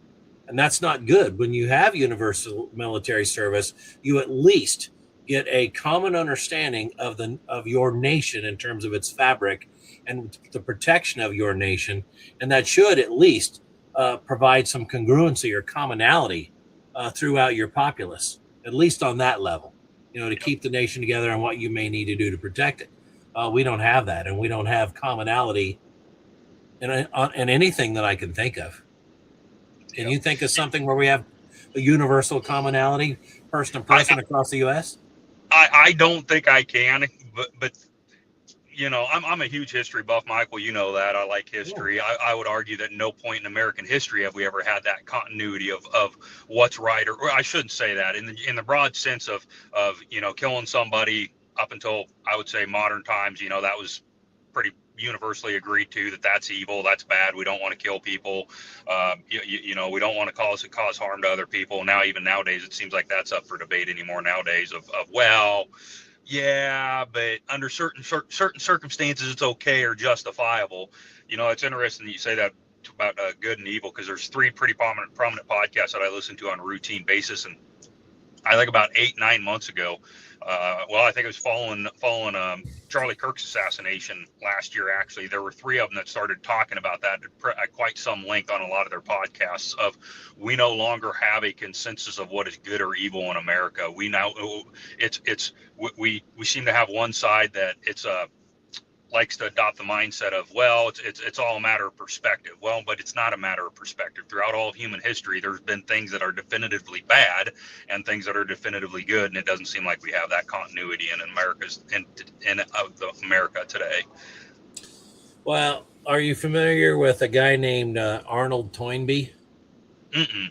And that's not good. When you have universal military service, you at least get a common understanding of your nation in terms of its fabric and the protection of your nation, and that should at least provide some congruency or commonality throughout your populace, at least on that level, to keep the nation together and what you may need to do to protect it. We don't have that, and we don't have commonality in anything that I can think of. Can you think of something where we have a universal commonality, person to person across the U.S.? I don't think I can, but I'm a huge history buff, Michael. You know that. I like history. Yeah. I would argue that no point in American history have we ever had that continuity of what's right, or I shouldn't say that in the broad sense of killing somebody up until, I would say, modern times. That was pretty universally agreed to, that's evil, that's bad. We don't want to kill people. We don't want to cause harm to other people. Now, even nowadays, it seems like that's up for debate anymore nowadays yeah, but under certain circumstances, it's okay or justifiable. It's interesting that you say that about good and evil, because there's three pretty prominent podcasts that I listen to on a routine basis. And I think about 8-9 months ago, I think it was following Charlie Kirk's assassination last year. Actually, there were three of them that started talking about that at quite some length on a lot of their podcasts. We no longer have a consensus of what is good or evil in America. We now we seem to have one side that likes to adopt the mindset of, it's all a matter of perspective. Well, but it's not a matter of perspective. Throughout all of human history, there's been things that are definitively bad and things that are definitively good, and it doesn't seem like we have that continuity in America today. Well, are you familiar with a guy named Arnold Toynbee? Mm-mm.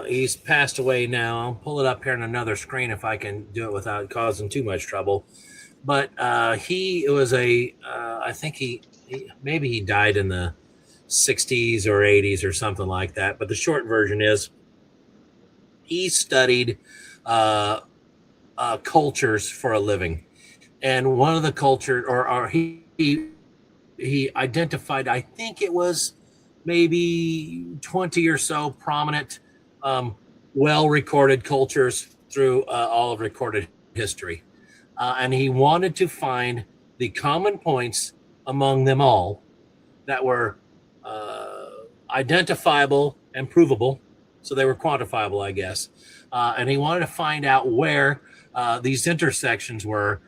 He's passed away now. I'll pull it up here on another screen if I can do it without causing too much trouble. But he was I think he died in the 60s or 80s or something like that. But the short version is he studied cultures for a living. And one of the cultures, or he identified, I think it was maybe 20 or so prominent, well-recorded cultures through all of recorded history. And he wanted to find the common points among them all that were identifiable and provable. So they were quantifiable, I guess. And he wanted to find out where these intersections were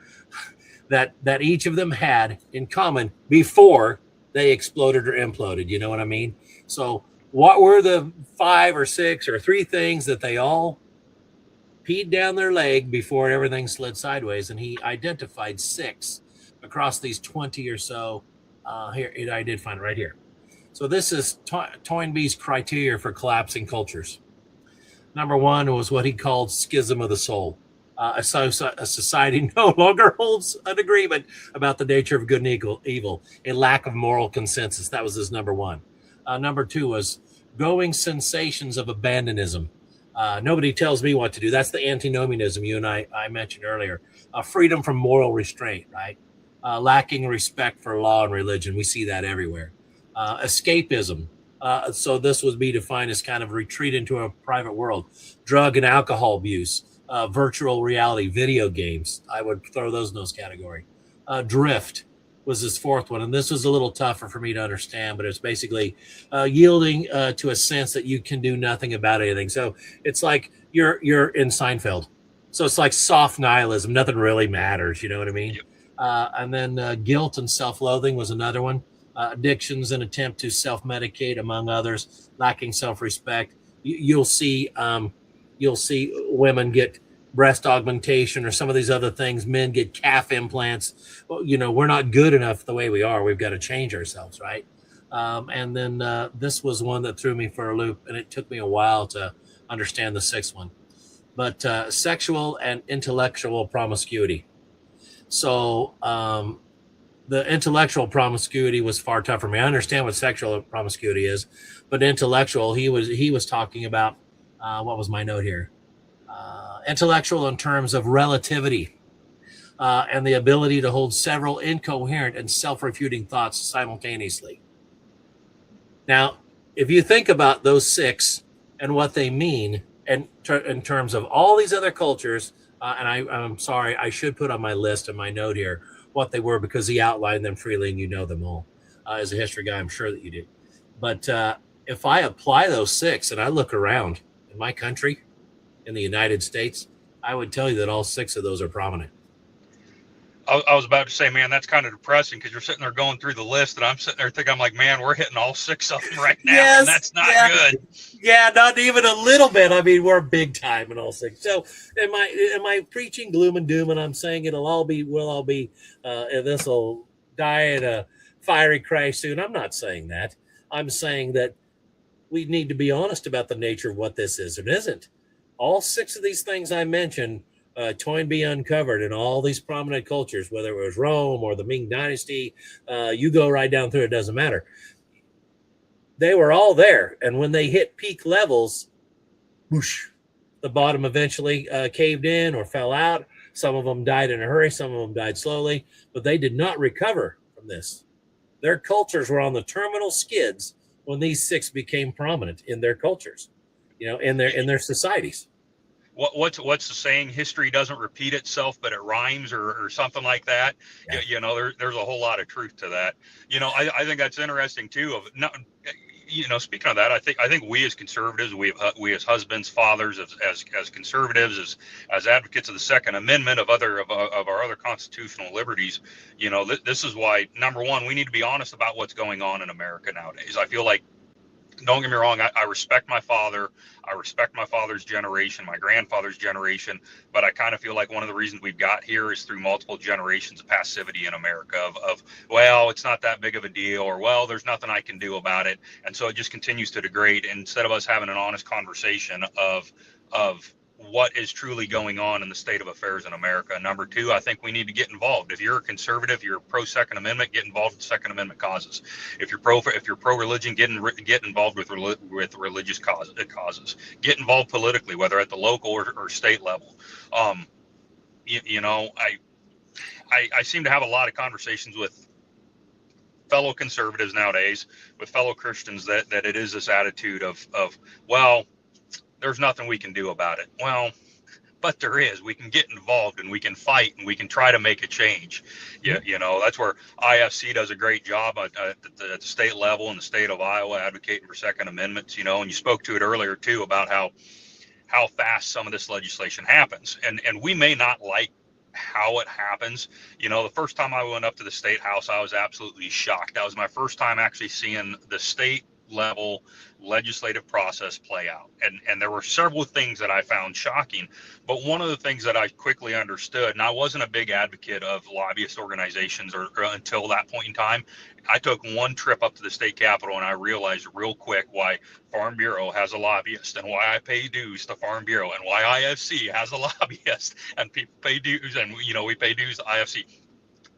that each of them had in common before they exploded or imploded. You know what I mean? So what were the 5 or 6 or 3 things that they all peed down their leg before everything slid sideways? And he identified 6 across these 20 or so. Here, I did find it right here. So this is Toynbee's criteria for collapsing cultures. Number 1 was what he called schism of the soul. A society no longer holds an agreement about the nature of good and evil, a lack of moral consensus. That was his number 1. Number 2 was growing sensations of abandonism. Nobody tells me what to do. That's the antinomianism you and I mentioned earlier. Freedom from moral restraint, right? Lacking respect for law and religion. We see that everywhere. Escapism. So this would be defined as kind of retreat into a private world. Drug and alcohol abuse. Virtual reality, video games. I would throw those in those category. Drift was his 4th one. And this was a little tougher for me to understand, but it's basically yielding to a sense that you can do nothing about anything. So it's like you're in Seinfeld. So it's like soft nihilism. Nothing really matters. You know what I mean? Yep. And then guilt and self-loathing was another one. Addictions, an attempt to self-medicate, among others. Lacking self-respect. You'll see women get breast augmentation or some of these other things. Men get calf implants. Well, we're not good enough the way we are. We've got to change ourselves, right? And then this was one that threw me for a loop, and it took me a while to understand the 6th one. But sexual and intellectual promiscuity. So the intellectual promiscuity was far tougher for me. I understand what sexual promiscuity is, but intellectual, he was talking about, what was my note here? intellectual in terms of relativity, and the ability to hold several incoherent and self-refuting thoughts simultaneously. Now, if you think about those 6 and what they mean, and in terms of all these other cultures, and I'm sorry, I should put on my list and my note here what they were, because he outlined them freely and you know them all. As a history guy, I'm sure that you do. But if I apply those 6 and I look around in my country, in the United States, I would tell you that all 6 of those are prominent. I was about to say, man, that's kind of depressing, because you're sitting there going through the list, and I'm sitting there thinking, I'm like, man, we're hitting all 6 of them right now, yes, and that's not good. Yeah, not even a little bit. I mean, we're big time in all 6. So, am I preaching gloom and doom, and I'm saying we'll all be, this will die in a fiery crash soon? I'm not saying that. I'm saying that we need to be honest about the nature of what this is and isn't. All 6 of these things I mentioned, Toynbee uncovered in all these prominent cultures, whether it was Rome or the Ming Dynasty, you go right down through, it doesn't matter. They were all there. And when they hit peak levels, whoosh, the bottom eventually caved in or fell out. Some of them died in a hurry. Some of them died slowly, but they did not recover from this. Their cultures were on the terminal skids when these 6 became prominent in their cultures, in their societies. What's the saying? History doesn't repeat itself, but it rhymes, or something like that. Yeah. There's a whole lot of truth to that. I think that's interesting too. Speaking of that, I think we as conservatives, we as husbands, fathers, as conservatives, as advocates of the Second Amendment, of our other constitutional liberties, this is why, number one, we need to be honest about what's going on in America nowadays. I feel like, don't get me wrong, I respect my father. I respect my father's generation, my grandfather's generation, but I kind of feel like one of the reasons we've got here is through multiple generations of passivity in America of well, it's not that big of a deal, or, well, there's nothing I can do about it. And so it just continues to degrade, instead of us having an honest conversation of what is truly going on in the state of affairs in America. Number two, I think we need to get involved. If you're a conservative, you're pro Second Amendment, get involved with Second Amendment causes. If you're pro religion, get involved with religious causes. Get involved politically, whether at the local or state level. I seem to have a lot of conversations with fellow conservatives nowadays, with fellow Christians, that it is this attitude of well, there's nothing we can do about it. Well, but there is. We can get involved, and we can fight, and we can try to make a change. That's where IFC does a great job at the state level in the state of Iowa, advocating for Second Amendments. And you spoke to it earlier too, about how fast some of this legislation happens, and we may not like how it happens. The first time I went up to the state house, I was absolutely shocked. That was my first time actually seeing the state level legislative process play out, and there were several things that I found shocking, but one of the things that I quickly understood, and I wasn't a big advocate of lobbyist organizations or until that point in time, I took one trip up to the state capitol, and I realized real quick why Farm Bureau has a lobbyist, and why I pay dues to Farm Bureau, and why IFC has a lobbyist, and people pay dues, and we pay dues to IFC.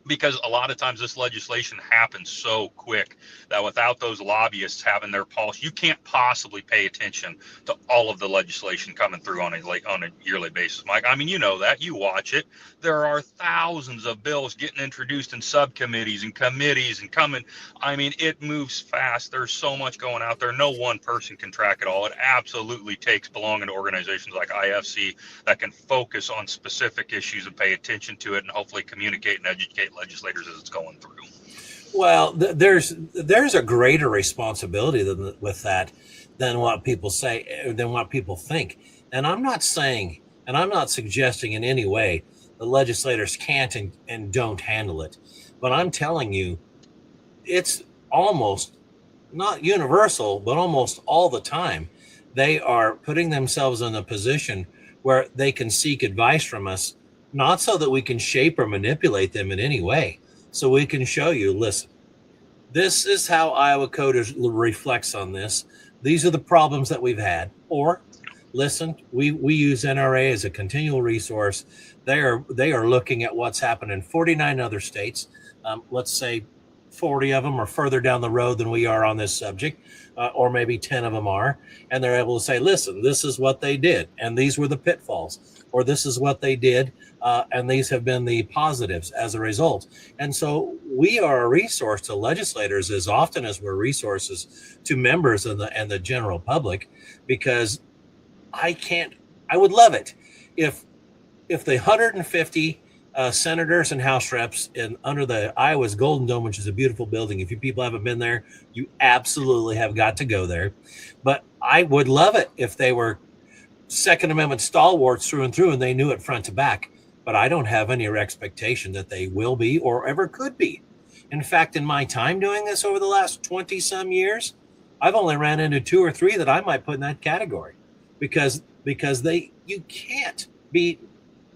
Because a lot of times this legislation happens so quick that without those lobbyists having their pulse, you can't possibly pay attention to all of the legislation coming through on a yearly basis, Mike. I mean, that, you watch it. There are thousands of bills getting introduced in subcommittees and committees and coming. I mean, it moves fast. There's so much going out there. No one person can track it all. It absolutely takes belonging to organizations like IFC that can focus on specific issues and pay attention to it, and hopefully communicate and educate legislators as it's going through. Well, there's a greater responsibility with that than what people say, than what people think. And I'm not saying, and I'm not suggesting in any way the legislators can't and don't handle it. But I'm telling you, it's almost not universal, but almost all the time, they are putting themselves in a position where they can seek advice from us, not so that we can shape or manipulate them in any way. So we can show you, listen, this is how Iowa Code reflects on this. These are the problems that we've had. Or, listen, we use NRA as a continual resource. They are looking at what's happened in 49 other states. Let's say 40 of them are further down the road than we are on this subject, or maybe 10 of them are, and they're able to say, listen, this is what they did, and these were the pitfalls, or this is what they did, and these have been the positives as a result. And so we are a resource to legislators as often as we're resources to members and the general public, because I would love it if the 150 senators and House reps under the Iowa's Golden Dome, which is a beautiful building. If you people haven't been there, you absolutely have got to go there. But I would love it if they were Second Amendment stalwarts through and through, and they knew it front to back. But I don't have any expectation that they will be or ever could be. In fact, in my time doing this over the last 20 some years, I've only ran into 2 or 3 that I might put in that category, because you can't be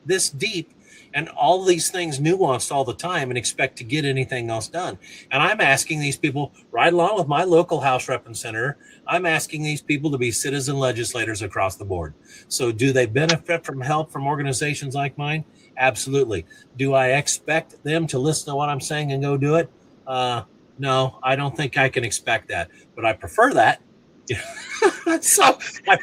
this deep and all these things nuanced all the time and expect to get anything else done. And I'm asking these people, right along with my local House rep and senator, I'm asking these people to be citizen legislators across the board. So do they benefit from help from organizations like mine? Absolutely. Do I expect them to listen to what I'm saying and go do it? No, I don't think I can expect that, but I prefer that. So I'm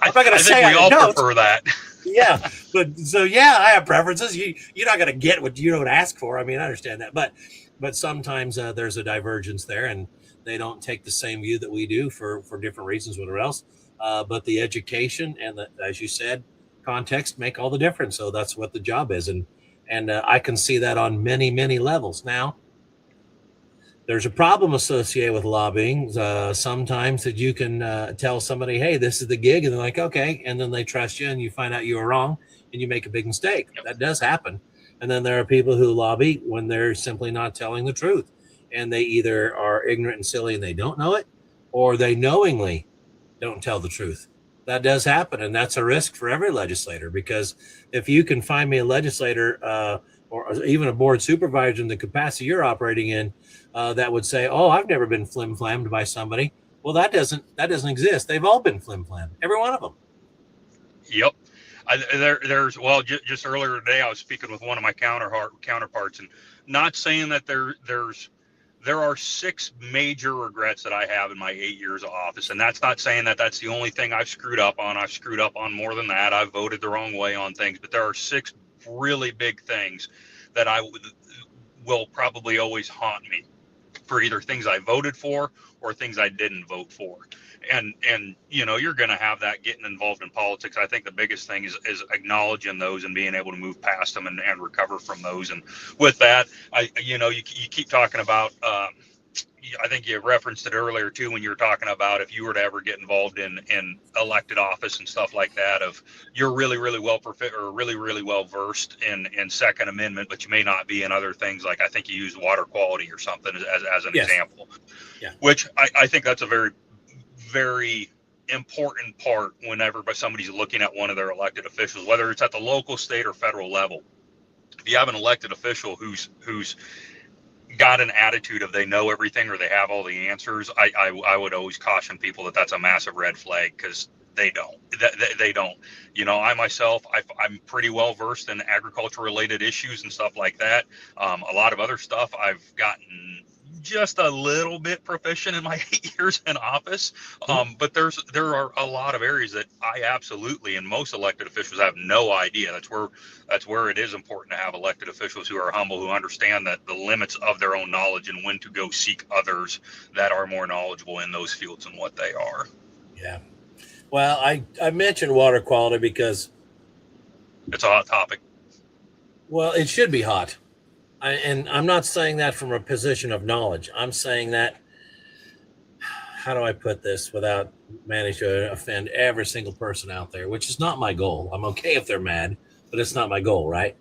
not going to say I think we all prefer that. Yeah, but so yeah, I have preferences. You're not going to get what you don't ask for. I mean, I understand that, but sometimes there's a divergence there, and they don't take the same view that we do for different reasons, whatever else. But the education and as you said, context make all the difference. So that's what the job is, and I can see that on many levels. Now, there's a problem associated with lobbying. Sometimes that you can tell somebody, hey, this is the gig. And they're like, okay. And then they trust you and you find out you were wrong and you make a big mistake. Yep. That does happen. And then there are people who lobby when they're simply not telling the truth. And they either are ignorant and silly and they don't know it, or they knowingly don't tell the truth. That does happen. And that's a risk for every legislator, because if you can find me a legislator or even a board supervisor in the capacity you're operating in, that would say, oh, I've never been flim-flammed by somebody. Well, that doesn't exist. They've all been flim-flammed, every one of them. Yep. Just earlier today, I was speaking with one of my counterparts, and not saying that there are 6 major regrets that I have in my 8 years of office. And that's not saying that that's the only thing I've screwed up on. I've screwed up on more than that. I've voted the wrong way on things, but there are 6 really big things that will probably always haunt me, for either things I voted for or things I didn't vote for. And you're going to have that getting involved in politics. I think the biggest thing is acknowledging those and being able to move past them and recover from those. And with that, you keep talking about, I think you referenced it earlier too, when you were talking about if you were to ever get involved in elected office and stuff like that, of you're really well versed in Second Amendment, but you may not be in other things. Like I think you used water quality or something as an example, which I think that's a very, very important part whenever somebody's looking at one of their elected officials, whether it's at the local, state, or federal level. If you have an elected official who's got an attitude of they know everything or they have all the answers, I would always caution people that that's a massive red flag, because they don't. They don't. I myself, I'm pretty well versed in agriculture related issues and stuff like that. A lot of other stuff I've gotten just a little bit proficient in my 8 years in office. But there are a lot of areas that I absolutely, and most elected officials have no idea. That's where it is important to have elected officials who are humble, who understand that the limits of their own knowledge and when to go seek others that are more knowledgeable in those fields and what they are. Yeah. Well, I mentioned water quality because it's a hot topic. Well, it should be hot. And I'm not saying that from a position of knowledge. I'm saying that, how do I put this without managing to offend every single person out there, which is not my goal. I'm okay if they're mad, but it's not my goal, right?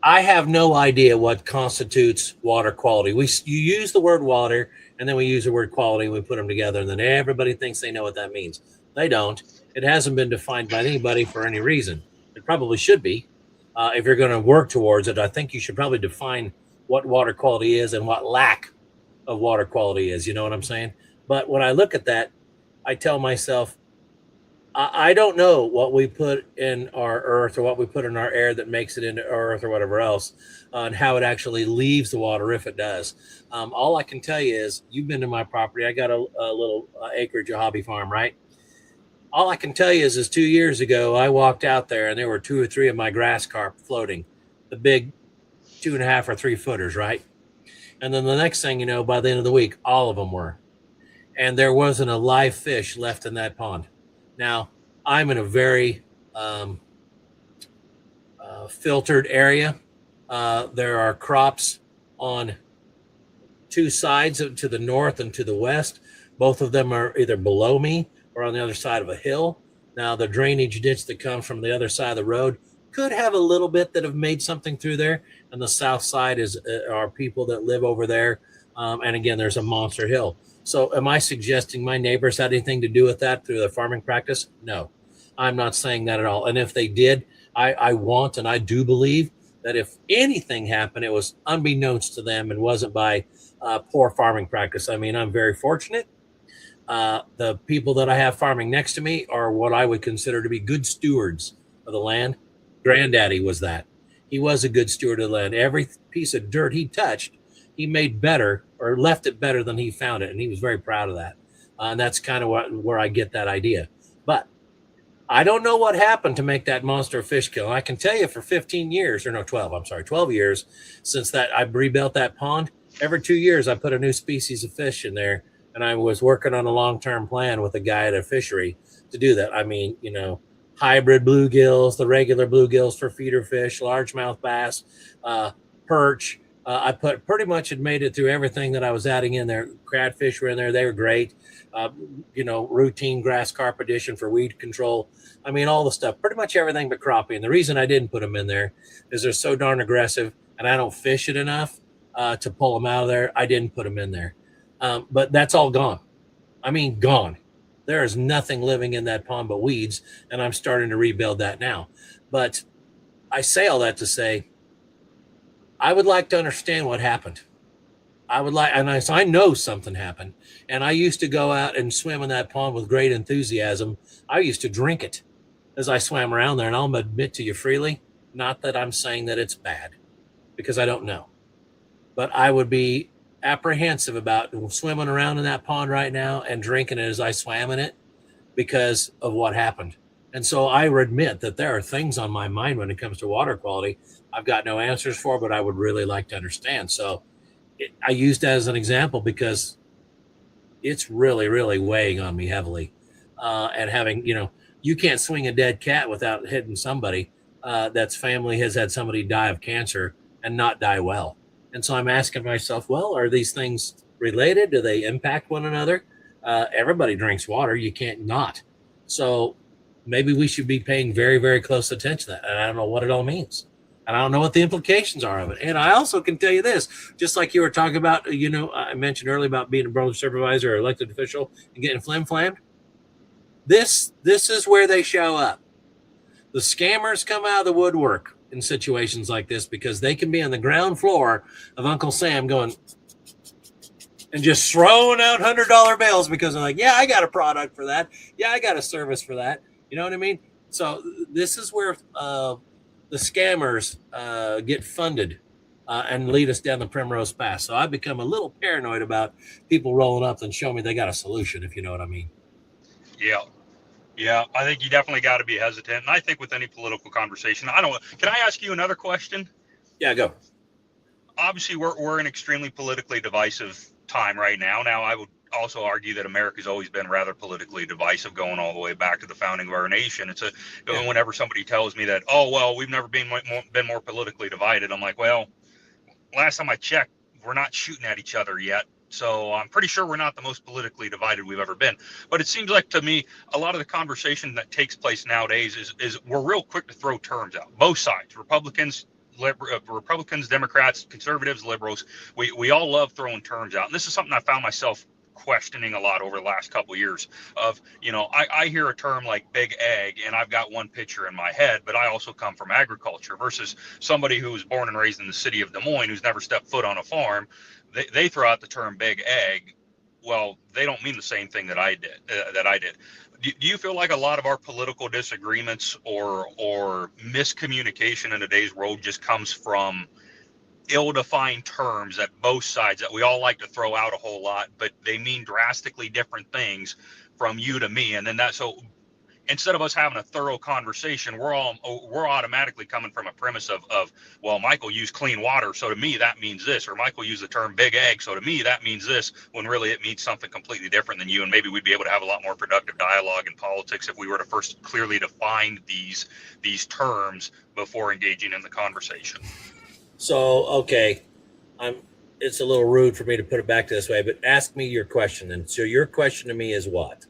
I have no idea what constitutes water quality. You use the word water, and then we use the word quality, and we put them together, and then everybody thinks they know what that means. They don't. It hasn't been defined by anybody for any reason. It probably should be. If you're going to work towards it, I think you should probably define what water quality is and what lack of water quality is. You know what I'm saying? But when I look at that, I tell myself, I don't know what we put in our earth or what we put in our air that makes it into earth or whatever else, and how it actually leaves the water if it does. All I can tell you is you've been to my property. I got a little acreage, a hobby farm, right? All I can tell you is 2 years ago, I walked out there and there were 2 or 3 of my grass carp floating, the big 2.5 or 3 footers, right? And then the next thing you know, by the end of the week, all of them were. And there wasn't a live fish left in that pond. Now, I'm in a very filtered area. There are crops on 2 sides to the north and to the west. Both of them are either below me or on the other side of a hill. Now, the drainage ditch that comes from the other side of the road could have a little bit that have made something through there. And the south side is are people that live over there. And again, there's a monster hill. So am I suggesting my neighbors had anything to do with that through their farming practice? No, I'm not saying that at all. And if they did, I want and I do believe that if anything happened, it was unbeknownst to them and wasn't by poor farming practice. I mean, I'm very fortunate. The people that I have farming next to me are what I would consider to be good stewards of the land. Granddaddy was that. He was a good steward of the land. Every piece of dirt he touched, he made better or left it better than he found it. And he was very proud of that. And that's kind of where I get that idea. But I don't know what happened to make that monster fish kill. I can tell you for 15 years, or no, 12, I'm sorry, 12 years since that I rebuilt that pond. Every 2 years, I put a new species of fish in there. And I was working on a long-term plan with a guy at a fishery to do that. I mean, hybrid bluegills, the regular bluegills for feeder fish, largemouth bass, perch. I pretty much had made it through everything that I was adding in there. Crabfish were in there. They were great. Routine grass carp addition for weed control. I mean, all the stuff, pretty much everything but crappie. And the reason I didn't put them in there is they're so darn aggressive and I don't fish it enough to pull them out of there. I didn't put them in there. But that's all gone. I mean, gone. There is nothing living in that pond but weeds, and I'm starting to rebuild that now. But I say all that to say, I would like to understand what happened. I know something happened, and I used to go out and swim in that pond with great enthusiasm. I used to drink it as I swam around there, and I'll admit to you freely, not that I'm saying that it's bad, because I don't know, but I would be apprehensive about swimming around in that pond right now and drinking it as I swam in it because of what happened. And so I admit that there are things on my mind when it comes to water quality I've got no answers for, but I would really like to understand. So I used that as an example because it's really, really weighing on me heavily. And having, you can't swing a dead cat without hitting somebody that's family has had somebody die of cancer and not die well. And so I'm asking myself, well, are these things related? Do they impact one another? Everybody drinks water. You can't not. So maybe we should be paying very, very close attention to that. And I don't know what it all means. And I don't know what the implications are of it. And I also can tell you this, just like you were talking about, I mentioned earlier about being a board of supervisor or elected official and getting flim-flammed. This is where they show up. The scammers come out of the woodwork in situations like this because they can be on the ground floor of Uncle Sam going and just throwing out $100 bills because they're like, yeah, I got a product for that. Yeah, I got a service for that. You know what I mean? So this is where the scammers get funded and lead us down the primrose path. So I've become a little paranoid about people rolling up and showing me they got a solution, if you know what I mean. Yeah, I think you definitely got to be hesitant. And I think with any political conversation, can I ask you another question? Yeah, go. Obviously, we're in extremely politically divisive time right now. Now, I would also argue that America's always been rather politically divisive, going all the way back to the founding of our nation. Whenever somebody tells me that, oh, well, we've never been more politically divided, I'm like, well, last time I checked, we're not shooting at each other yet. So I'm pretty sure we're not the most politically divided we've ever been. But it seems like to me, a lot of the conversation that takes place nowadays is we're real quick to throw terms out. Both sides, Republicans, Democrats, conservatives, liberals, we all love throwing terms out. And this is something I found myself questioning a lot over the last couple of years of, I hear a term like big ag and I've got one picture in my head, but I also come from agriculture versus somebody who was born and raised in the city of Des Moines who's never stepped foot on a farm. They throw out the term big ag well, they don't mean the same thing that I did. Do you feel like a lot of our political disagreements or miscommunication in today's world just comes from ill-defined terms that both sides that we all like to throw out a whole lot, but they mean drastically different things from you to me? And then so instead of us having a thorough conversation, we're automatically coming from a premise of well, Michael used clean water, so to me that means this, or Michael used the term big egg, so to me that means this, when really it means something completely different than you. And maybe we'd be able to have a lot more productive dialogue in politics if we were to first clearly define these terms before engaging in the conversation. So, okay, it's a little rude for me to put it back this way, but ask me your question. And so your question to me is what?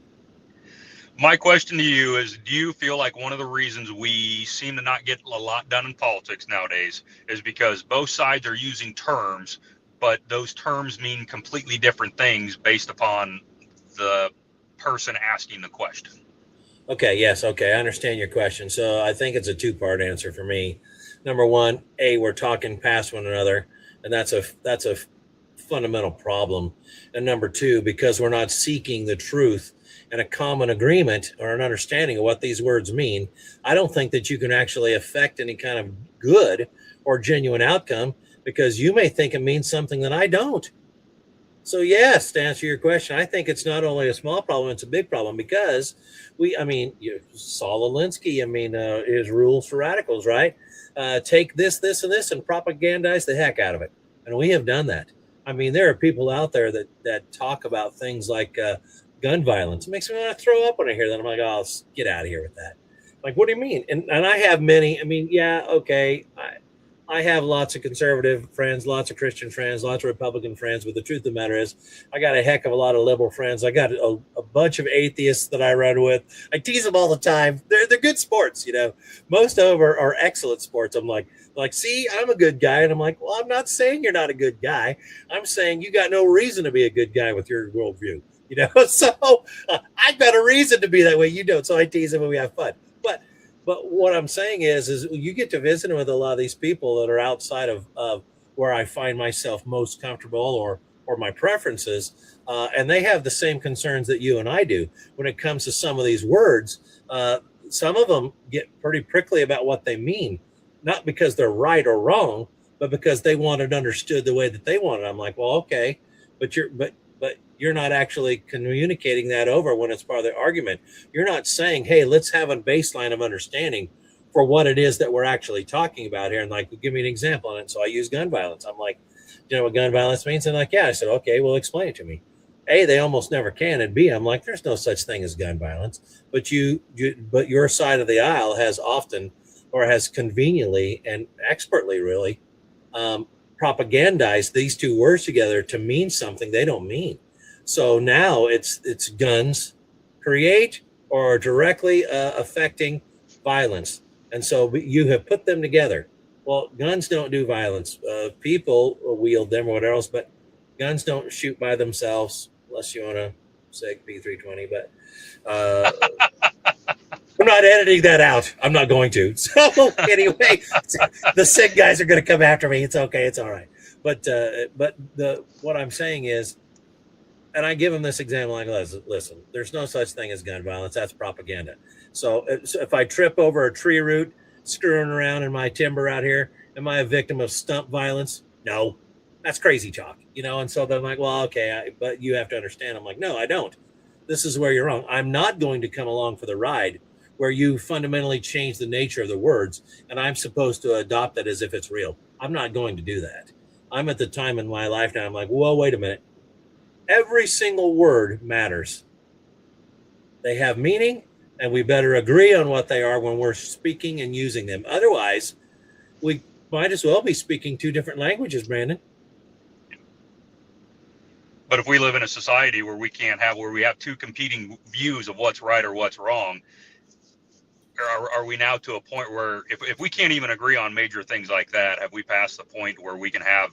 My question to you is, do you feel like one of the reasons we seem to not get a lot done in politics nowadays is because both sides are using terms, but those terms mean completely different things based upon the person asking the question? Okay, yes, okay, I understand your question. So I think it's a two-part answer for me. Number one, we're talking past one another, and that's a fundamental problem. And number two, because we're not seeking the truth and a common agreement or an understanding of what these words mean, I don't think that you can actually affect any kind of good or genuine outcome, because you may think it means something that I don't. So yes, to answer your question, I think it's not only a small problem, it's a big problem, because Saul Alinsky, his rules for radicals, right? Take this, and this, and propagandize the heck out of it. And we have done that. I mean, there are people out there that talk about things like gun violence. It makes me want to throw up when I hear that. I'm like, oh, get out of here with that. Like, what do you mean? And I have many. I mean, yeah, okay. I have lots of conservative friends, lots of Christian friends, lots of Republican friends. But the truth of the matter is, I got a heck of a lot of liberal friends. I got a bunch of atheists that I run with. I tease them all the time. They're good sports, you know. Most of them are excellent sports. I'm like, see, I'm a good guy. And I'm like, well, I'm not saying you're not a good guy. I'm saying you got no reason to be a good guy with your worldview. You know, so I've got a reason to be that way. You don't. So I tease them and we have fun. But what I'm saying is you get to visit with a lot of these people that are outside of where I find myself most comfortable or my preferences, and they have the same concerns that you and I do when it comes to some of these words. Some of them get pretty prickly about what they mean, not because they're right or wrong, but because they want it understood the way that they want it. I'm like, well, okay, but you're not actually communicating that over when it's part of the argument. You're not saying, hey, let's have a baseline of understanding for what it is that we're actually talking about here. And like, give me an example on it. So I use gun violence. I'm like, do you know what gun violence means? And like, yeah. I said, okay, well, explain it to me. A, they almost never can. And B, I'm like, there's no such thing as gun violence. But but your side of the aisle has often, or has conveniently and expertly really, propagandized these two words together to mean something they don't mean. So now it's guns create or directly affecting violence. And so you have put them together. Well, guns don't do violence. People wield them or whatever else, but guns don't shoot by themselves, unless you want to say P320. But I'm not editing that out. I'm not going to. So anyway, the SIG guys are going to come after me. It's okay. It's all right. But what I'm saying is, and I give them this example, like, listen, there's no such thing as gun violence. That's propaganda. So if I trip over a tree root screwing around in my timber out here, am I a victim of stump violence? No, that's crazy talk, you know? And so they're like, well, okay, but you have to understand. I'm like, no, I don't. This is where you're wrong. I'm not going to come along for the ride where you fundamentally change the nature of the words, and I'm supposed to adopt it as if it's real. I'm not going to do that. I'm at the time in my life now, I'm like, well, wait a minute. Every single word matters. They have meaning, and we better agree on what they are when we're speaking and using them. Otherwise, we might as well be speaking two different languages, Brandon. But if we live in a society where we have two competing views of what's right or what's wrong, are we now to a point where if we can't even agree on major things like that, have we passed the point where we can have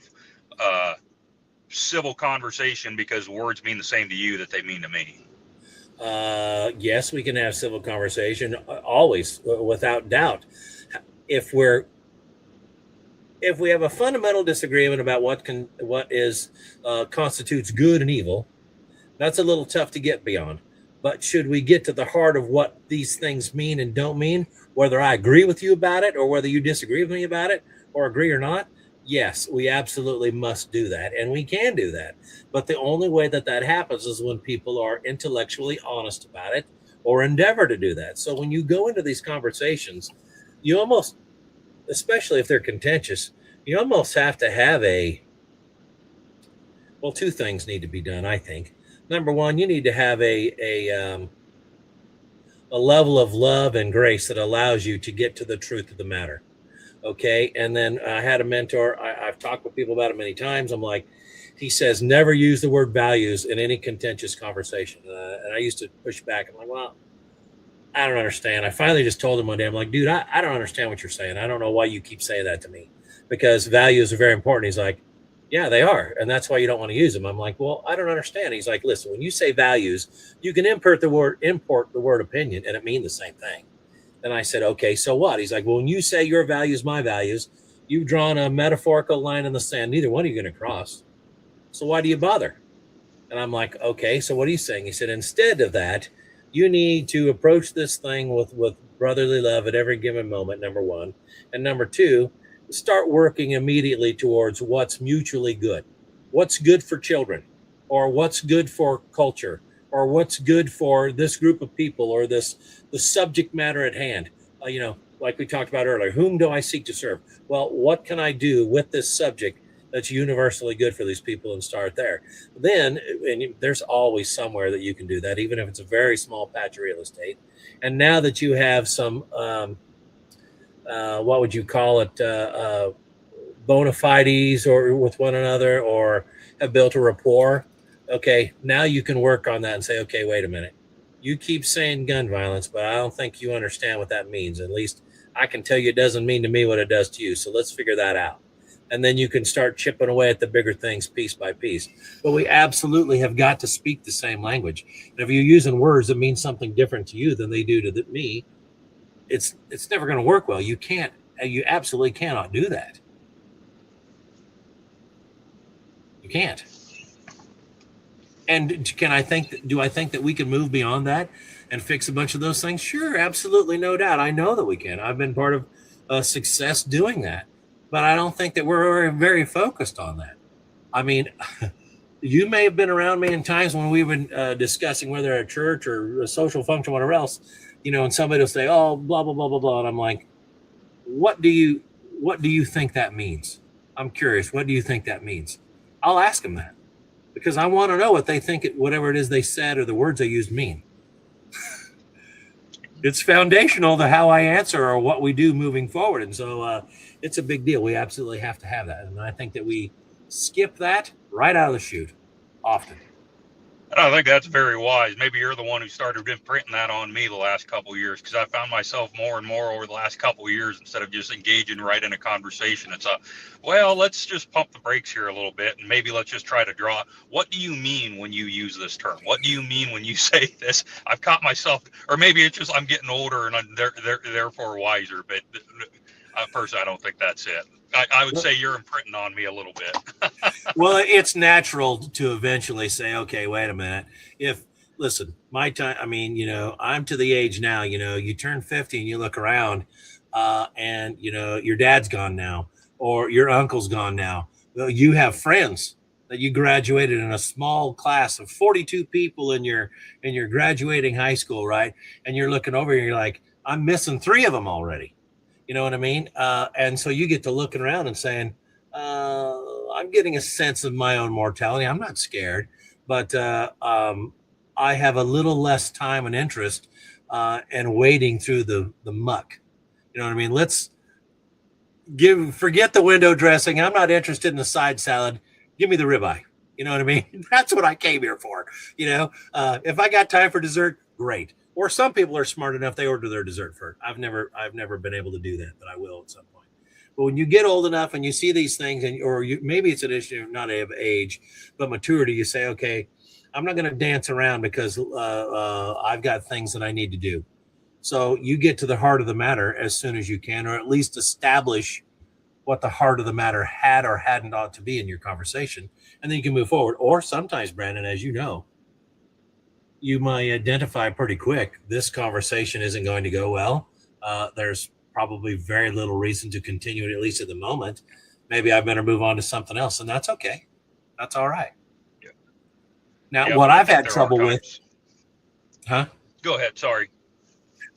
civil conversation because words mean the same to you that they mean to me? Yes, we can have civil conversation always, without doubt. If we have a fundamental disagreement about what constitutes good and evil, That's a little tough to get beyond. But should we get to the heart of what these things mean and don't mean, whether I agree with you about it or whether you disagree with me about it or agree or not? Yes, we absolutely must do that. And we can do that. But the only way that that happens is when people are intellectually honest about it or endeavor to do that. So when you go into these conversations, you almost, especially if they're contentious, you almost have to have well, two things need to be done, I think. Number one, you need to have a level of love and grace that allows you to get to the truth of the matter. Okay. And then I had a mentor. I've talked with people about it many times. I'm like, he says, never use the word values in any contentious conversation. And I used to push back. I'm like, well, I don't understand. I finally just told him one day, I'm like, dude, I don't understand what you're saying. I don't know why you keep saying that to me, because values are very important. He's like, yeah, they are. And that's why you don't want to use them. I'm like, well, I don't understand. He's like, listen, when you say values, you can import the word opinion and it means the same thing. And I said, okay, so what? He's like, well, when you say your values, my values, you've drawn a metaphorical line in the sand. Neither one are you going to cross. So why do you bother? And I'm like, okay, so what are you saying? He said, instead of that, you need to approach this thing with brotherly love at every given moment, number one. And number two, start working immediately towards what's mutually good. What's good for children, or what's good for culture, or what's good for this group of people, or the subject matter at hand. Like we talked about earlier, whom do I seek to serve? Well, what can I do with this subject that's universally good for these people, and start there. Then, and there's always somewhere that you can do that, even if it's a very small patch of real estate. And now that you have some, what would you call it, bona fides or with one another, or have built a rapport, okay, now you can work on that and say, okay, wait a minute. You keep saying gun violence, but I don't think you understand what that means. At least I can tell you it doesn't mean to me what it does to you. So let's figure that out. And then you can start chipping away at the bigger things piece by piece. But we absolutely have got to speak the same language. And if you're using words that mean something different to you than they do to me, it's never going to work well. You absolutely cannot do that. You can't. And do I think that we can move beyond that and fix a bunch of those things? Sure, absolutely, no doubt. I know that we can. I've been part of success doing that. But I don't think that we're very focused on that. I mean, you may have been around me in times when we've been discussing whether at a church or a social function, whatever else, and somebody will say, oh, blah, blah, blah, blah, blah. And I'm like, what do you think that means? I'm curious. What do you think that means? I'll ask them that, because I want to know what they think, whatever it is they said or the words they used mean. It's foundational to how I answer or what we do moving forward. And so it's a big deal. We absolutely have to have that. And I think that we skip that right out of the chute often. And I think that's very wise. Maybe you're the one who started imprinting that on me the last couple of years, because I found myself more and more over the last couple of years, instead of just engaging right in a conversation, it's let's just pump the brakes here a little bit, and maybe let's just try to draw. What do you mean when you use this term? What do you mean when you say this? I've caught myself, or maybe it's just I'm getting older and I'm therefore wiser. But personally, I don't think that's it. I would say you're imprinting on me a little bit. Well, it's natural to eventually say, okay, wait a minute. Listen, my time, I'm to the age now, you turn 50 and you look around and, your dad's gone now, or your uncle's gone now. Well, you have friends that you graduated in a small class of 42 people in your graduating high school, right? And you're looking over and you're like, I'm missing 3 of them already. You know what I mean? And so you get to looking around and saying, I'm getting a sense of my own mortality. I'm not scared, but I have a little less time and interest and wading through the muck. You know what I mean? Let's forget the window dressing. I'm not interested in the side salad. Give me the ribeye. You know what I mean? That's what I came here for. If I got time for dessert, great. Or some people are smart enough, they order their dessert first. I've never been able to do that, but I will at some point. But when you get old enough and you see these things, maybe it's an issue not of age, but maturity, you say, okay, I'm not going to dance around because I've got things that I need to do. So you get to the heart of the matter as soon as you can, or at least establish what the heart of the matter had or hadn't ought to be in your conversation, and then you can move forward. Or sometimes, Brandon, as you know, you might identify pretty quick this conversation isn't going to go well. There's probably very little reason to continue it, at least at the moment. Maybe I better move on to something else, and that's okay. That's all right. Yeah. Now, Yeah, what but I I've think had there are trouble with, times. huh? Go ahead. Sorry.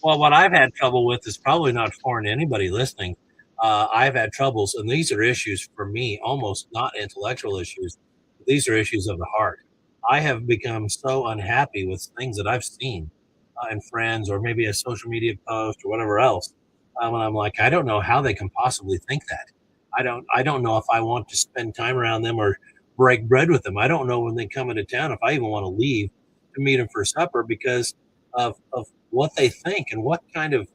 Well, what I've had trouble with is probably not foreign to anybody listening. I've had troubles, and these are issues for me, almost not intellectual issues. These are issues of the heart. I have become so unhappy with things that I've seen in friends or maybe a social media post or whatever else. And I'm like, I don't know how they can possibly think that. I don't know if I want to spend time around them or break bread with them. I don't know when they come into town if I even want to leave to meet them for supper because of what they think and what kind of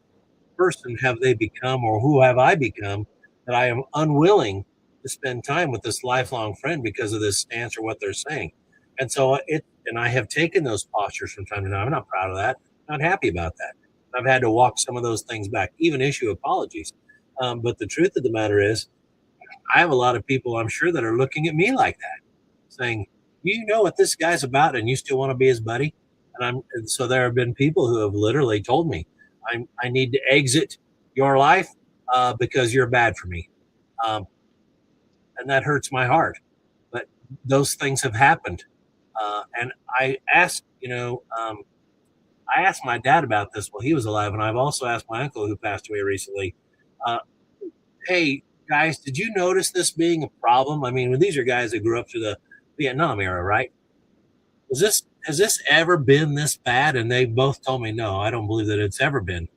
person have they become or who have I become that I am unwilling to spend time with this lifelong friend because of this stance or what they're saying. And so and I have taken those postures from time to time. I'm not proud of that. Not happy about that. I've had to walk some of those things back, even issue apologies. But the truth of the matter is, I have a lot of people I'm sure that are looking at me like that, saying, "You know what this guy's about, and you still want to be his buddy." And so there have been people who have literally told me, I need to exit your life because you're bad for me," um, and that hurts my heart. But those things have happened, and I asked my dad about this while he was alive, and I've also asked my uncle who passed away recently. Uh, hey guys, did you notice this being a problem? I mean, when these are guys that grew up through the Vietnam era, right? Has this ever been this bad? And they both told me, no, I don't believe that it's ever been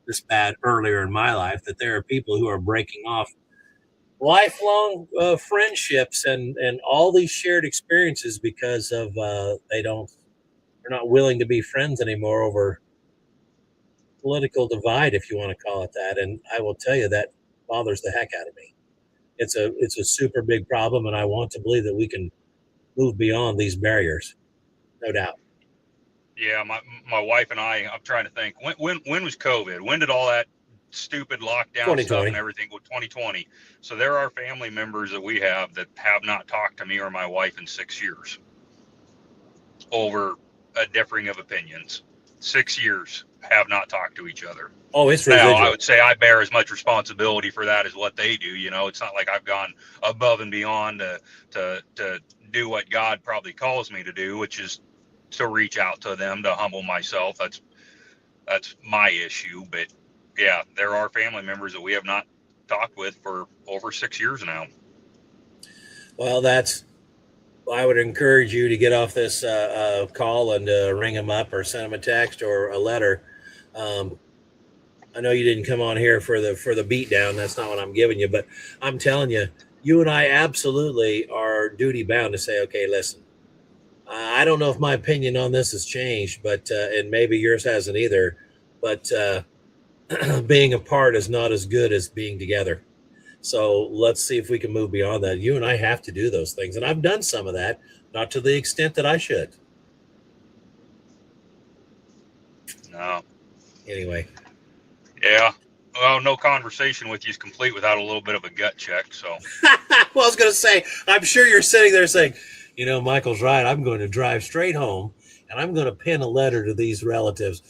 this bad earlier in my life. That there are people who are breaking off lifelong friendships and all these shared experiences because of they're not willing to be friends anymore over political divide, if you want to call it that. And I will tell you that bothers the heck out of me. It's a super big problem, and I want to believe that we can move beyond these barriers, no doubt. Yeah, my wife and I'm trying to think when was COVID? When did all that stupid lockdown stuff and 2020. everything go? 2020. So there are family members that we have that have not talked to me or my wife in 6 years over a differing of opinions. 6 years have not talked to each other. Oh, it's Now, I residual. would say I bear as much responsibility for that as what they do. You know, it's not like I've gone above and beyond to do what God probably calls me to do, which is to reach out to them, to humble myself. That's my issue. But yeah, there are family members that we have not talked with for over 6 years now. Well, I would encourage you to get off this call and ring them up or send them a text or a letter. Um, I know you didn't come on here for the beat down. That's not what I'm giving you, but I'm telling you, you and I absolutely are duty bound to say, okay, listen, I don't know if my opinion on this has changed, but and maybe yours hasn't either. But being apart is not as good as being together. So let's see if we can move beyond that. You and I have to do those things, and I've done some of that, not to the extent that I should. No. Anyway. Yeah. Well, no conversation with you is complete without a little bit of a gut check. So. Well, I was going to say, I'm sure you're sitting there saying, you know, Michael's right. I'm going to drive straight home and I'm going to pen a letter to these relatives.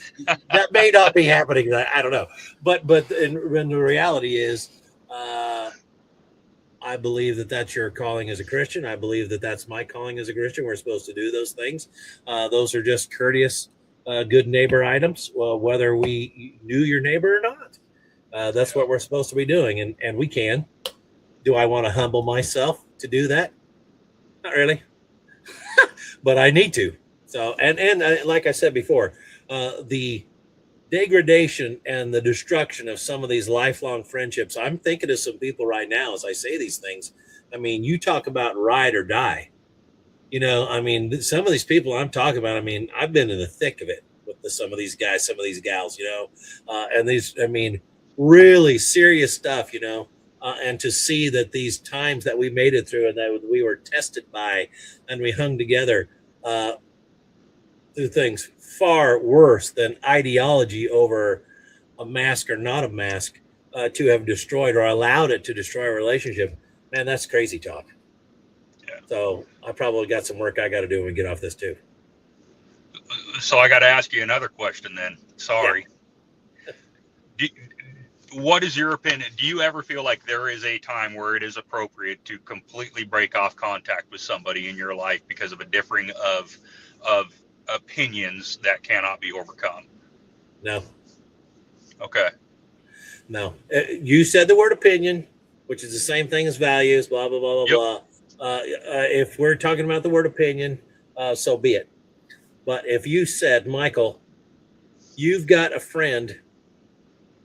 That may not be happening. I don't know. But in the reality is, I believe that that's your calling as a Christian. I believe that that's my calling as a Christian. We're supposed to do those things. Those are just courteous, good neighbor items, whether we knew your neighbor or not. That's what we're supposed to be doing. And we can. Do I want to humble myself to do that? Not really. But I need to. So, and like I said before, the degradation and the destruction of some of these lifelong friendships. I'm thinking of some people right now as I say these things. I mean, you talk about ride or die. You know, I mean, some of these people I'm talking about, I mean, I've been in the thick of it with some of these guys, some of these gals, you know, and these, I mean, really serious stuff, you know, and to see that these times that we made it through and that we were tested by and we hung together through things far worse than ideology over a mask or not a mask to have destroyed or allowed it to destroy a relationship. Man, that's crazy talk. Yeah. So I probably got some work I got to do when we get off this too. So I got to ask you another question then. Sorry. Yeah. What is your opinion? Do you ever feel like there is a time where it is appropriate to completely break off contact with somebody in your life because of a differing of opinions that cannot be overcome? No. Okay. No. You said the word opinion, which is the same thing as values, blah, blah, blah, blah, Yep. blah. If we're talking about the word opinion, so be it. But if you said, Michael, you've got a friend,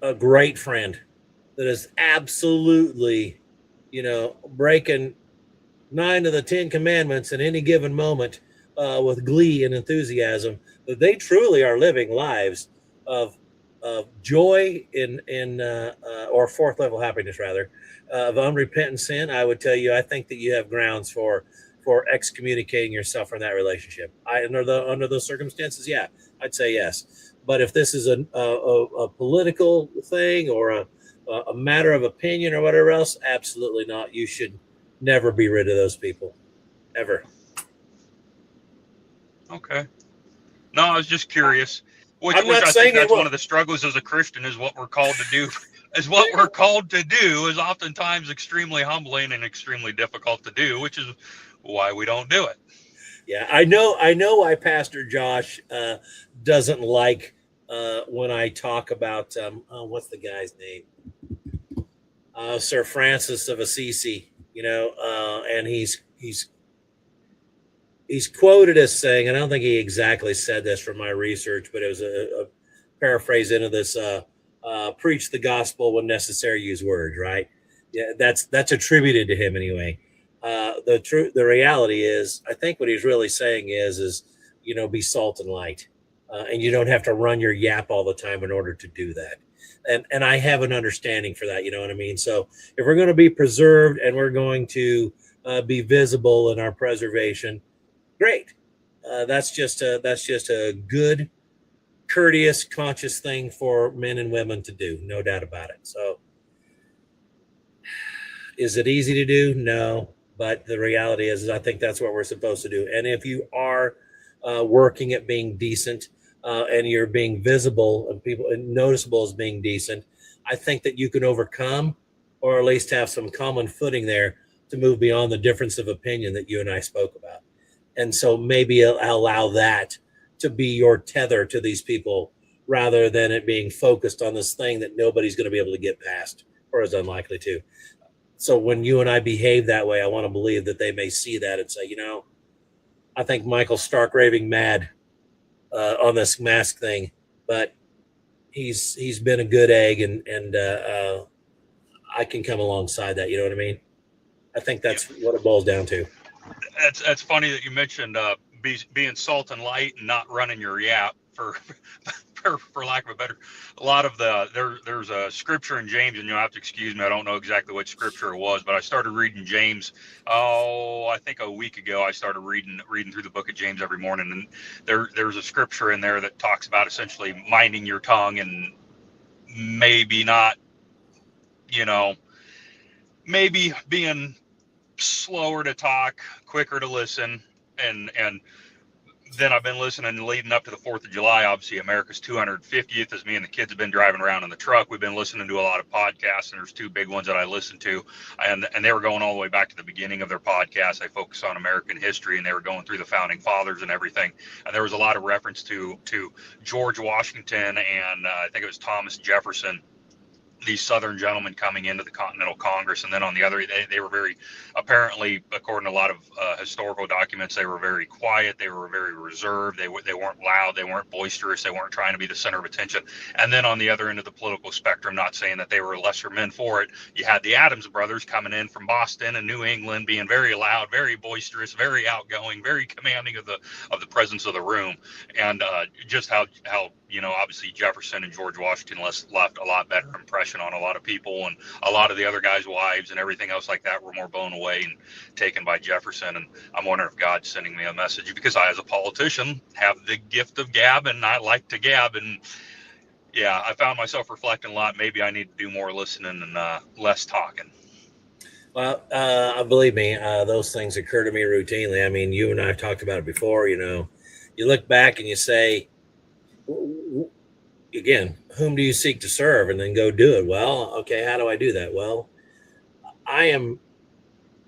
a great friend that is absolutely, breaking 9 of the 10 commandments at any given moment with glee and enthusiasm, that they truly are living lives of joy or fourth level happiness, rather, of unrepentant sin. I would tell you, I think that you have grounds for excommunicating yourself from that relationship. Under those circumstances, yeah, I'd say yes. But if this is a political thing or a matter of opinion or whatever else, absolutely not. You should never be rid of those people, ever. Okay. No, I was just curious. Which I'm not I saying think that's it one of the struggles as a Christian is what we're called to do. Is what we're called to do is oftentimes extremely humbling and extremely difficult to do, which is why we don't do it. Yeah, I know why Pastor Josh doesn't like when I talk about what's the guy's name? Sir Francis of Assisi. And he's quoted as saying, and I don't think he exactly said this from my research, but it was a paraphrase into this: "Preach the gospel when necessary, use words." Right? Yeah, that's attributed to him anyway. The reality is, I think what he's really saying is be salt and light, and you don't have to run your yap all the time in order to do that. And I have an understanding for that. You know what I mean? So if we're going to be preserved and we're going to be visible in our preservation, great. That's just a good, courteous, conscious thing for men and women to do. No doubt about it. So is it easy to do? No. But the reality is I think that's what we're supposed to do. And if you are working at being decent and you're being visible and noticeable as being decent, I think that you can overcome or at least have some common footing there to move beyond the difference of opinion that you and I spoke about. And so maybe allow that to be your tether to these people rather than it being focused on this thing that nobody's going to be able to get past or is unlikely to. So when you and I behave that way, I want to believe that they may see that and say, I think Michael's stark raving mad on this mask thing, but he's been a good egg and I can come alongside that. You know what I mean? I think that's what it boils down to. That's funny that you mentioned being salt and light and not running your yap for lack of a lot of there's a scripture in James, and you'll have to excuse me, I don't know exactly what scripture it was, but I started reading James I think a week ago. I started reading through the book of James every morning, and there's a scripture in there that talks about essentially minding your tongue and maybe not, maybe being slower to talk, quicker to listen, and then I've been listening leading up to the 4th of July. Obviously, America's 250th, as me and the kids have been driving around in the truck. We've been listening to a lot of podcasts, and there's 2 big ones that I listened to, and they were going all the way back to the beginning of their podcast. They focus on American history, and they were going through the founding fathers and everything. And there was a lot of reference to George Washington and I think it was Thomas Jefferson, these Southern gentlemen coming into the Continental Congress. And then on the other, they were very, apparently, according to a lot of historical documents, they were very quiet. They were very reserved. They weren't loud. They weren't boisterous. They weren't trying to be the center of attention. And then on the other end of the political spectrum, not saying that they were lesser men for it, you had the Adams brothers coming in from Boston and New England, being very loud, very boisterous, very outgoing, very commanding of the presence of the room. And just how obviously Jefferson and George Washington left a lot better impression on a lot of people, and a lot of the other guys' wives and everything else like that were more blown away and taken by Jefferson. And I'm wondering if God's sending me a message, because I, as a politician, have the gift of gab, and I like to gab. And yeah, I found myself reflecting a lot. Maybe I need to do more listening and less talking. Well, believe me, those things occur to me routinely. I mean, you and I have talked about it before. you look back and you say, again, whom do you seek to serve, and then go do it? Well, okay, how do I do that? Well, I am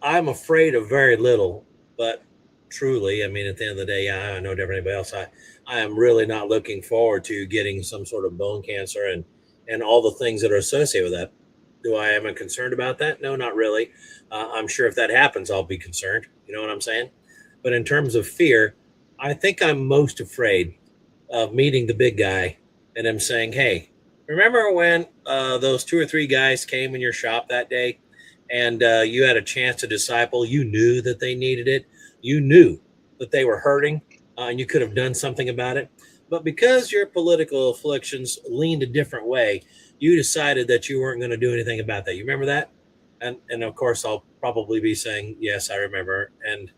I'm afraid of very little, but truly, I mean, at the end of the day, yeah, I know different than anybody else. I am really not looking forward to getting some sort of bone cancer and all the things that are associated with that. Do I am I concerned about that? No, not really. I'm sure if that happens, I'll be concerned. You know what I'm saying? But in terms of fear, I think I'm most afraid of meeting the big guy and him saying, "Hey, remember when those two or three guys came in your shop that day, and you had a chance to disciple? You knew that they needed it. You knew that they were hurting, and you could have done something about it. But because your political afflictions leaned a different way, you decided that you weren't going to do anything about that. You remember that?" And of course, I'll probably be saying, "Yes, I remember." And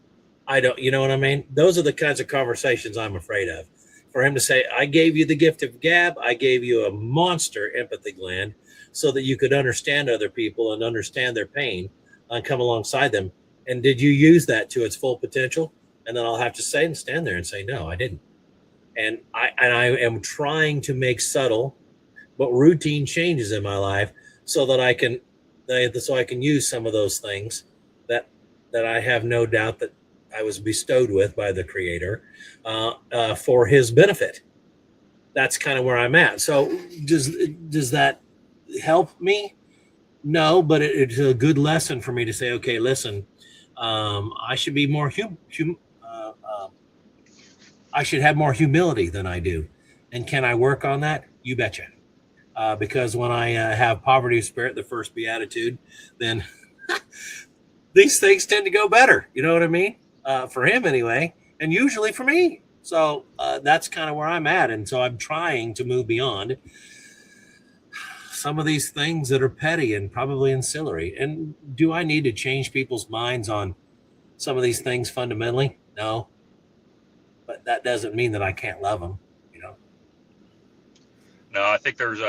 I don't, you know what I mean? Those are the kinds of conversations I'm afraid of. For him to say, "I gave you the gift of gab, I gave you a monster empathy gland so that you could understand other people and understand their pain and come alongside them. And did you use that to its full potential?" And then I'll have to say and stand there and say, "No, I didn't." And I am trying to make subtle but routine changes in my life so that I can use some of those things that I have no doubt that I was bestowed with by the Creator for His benefit. That's kind of where I'm at. So does that help me? No, but it's a good lesson for me to say, okay, listen, I should be more I should have more humility than I do. And can I work on that? You betcha. Because when I have poverty of spirit, the first beatitude, then these things tend to go better. You know what I mean? For him anyway, and usually for me. So that's kind of where I'm at. And so I'm trying to move beyond some of these things that are petty and probably ancillary. And do I need to change people's minds on some of these things fundamentally? No. But that doesn't mean that I can't love them, you know? No, I think there's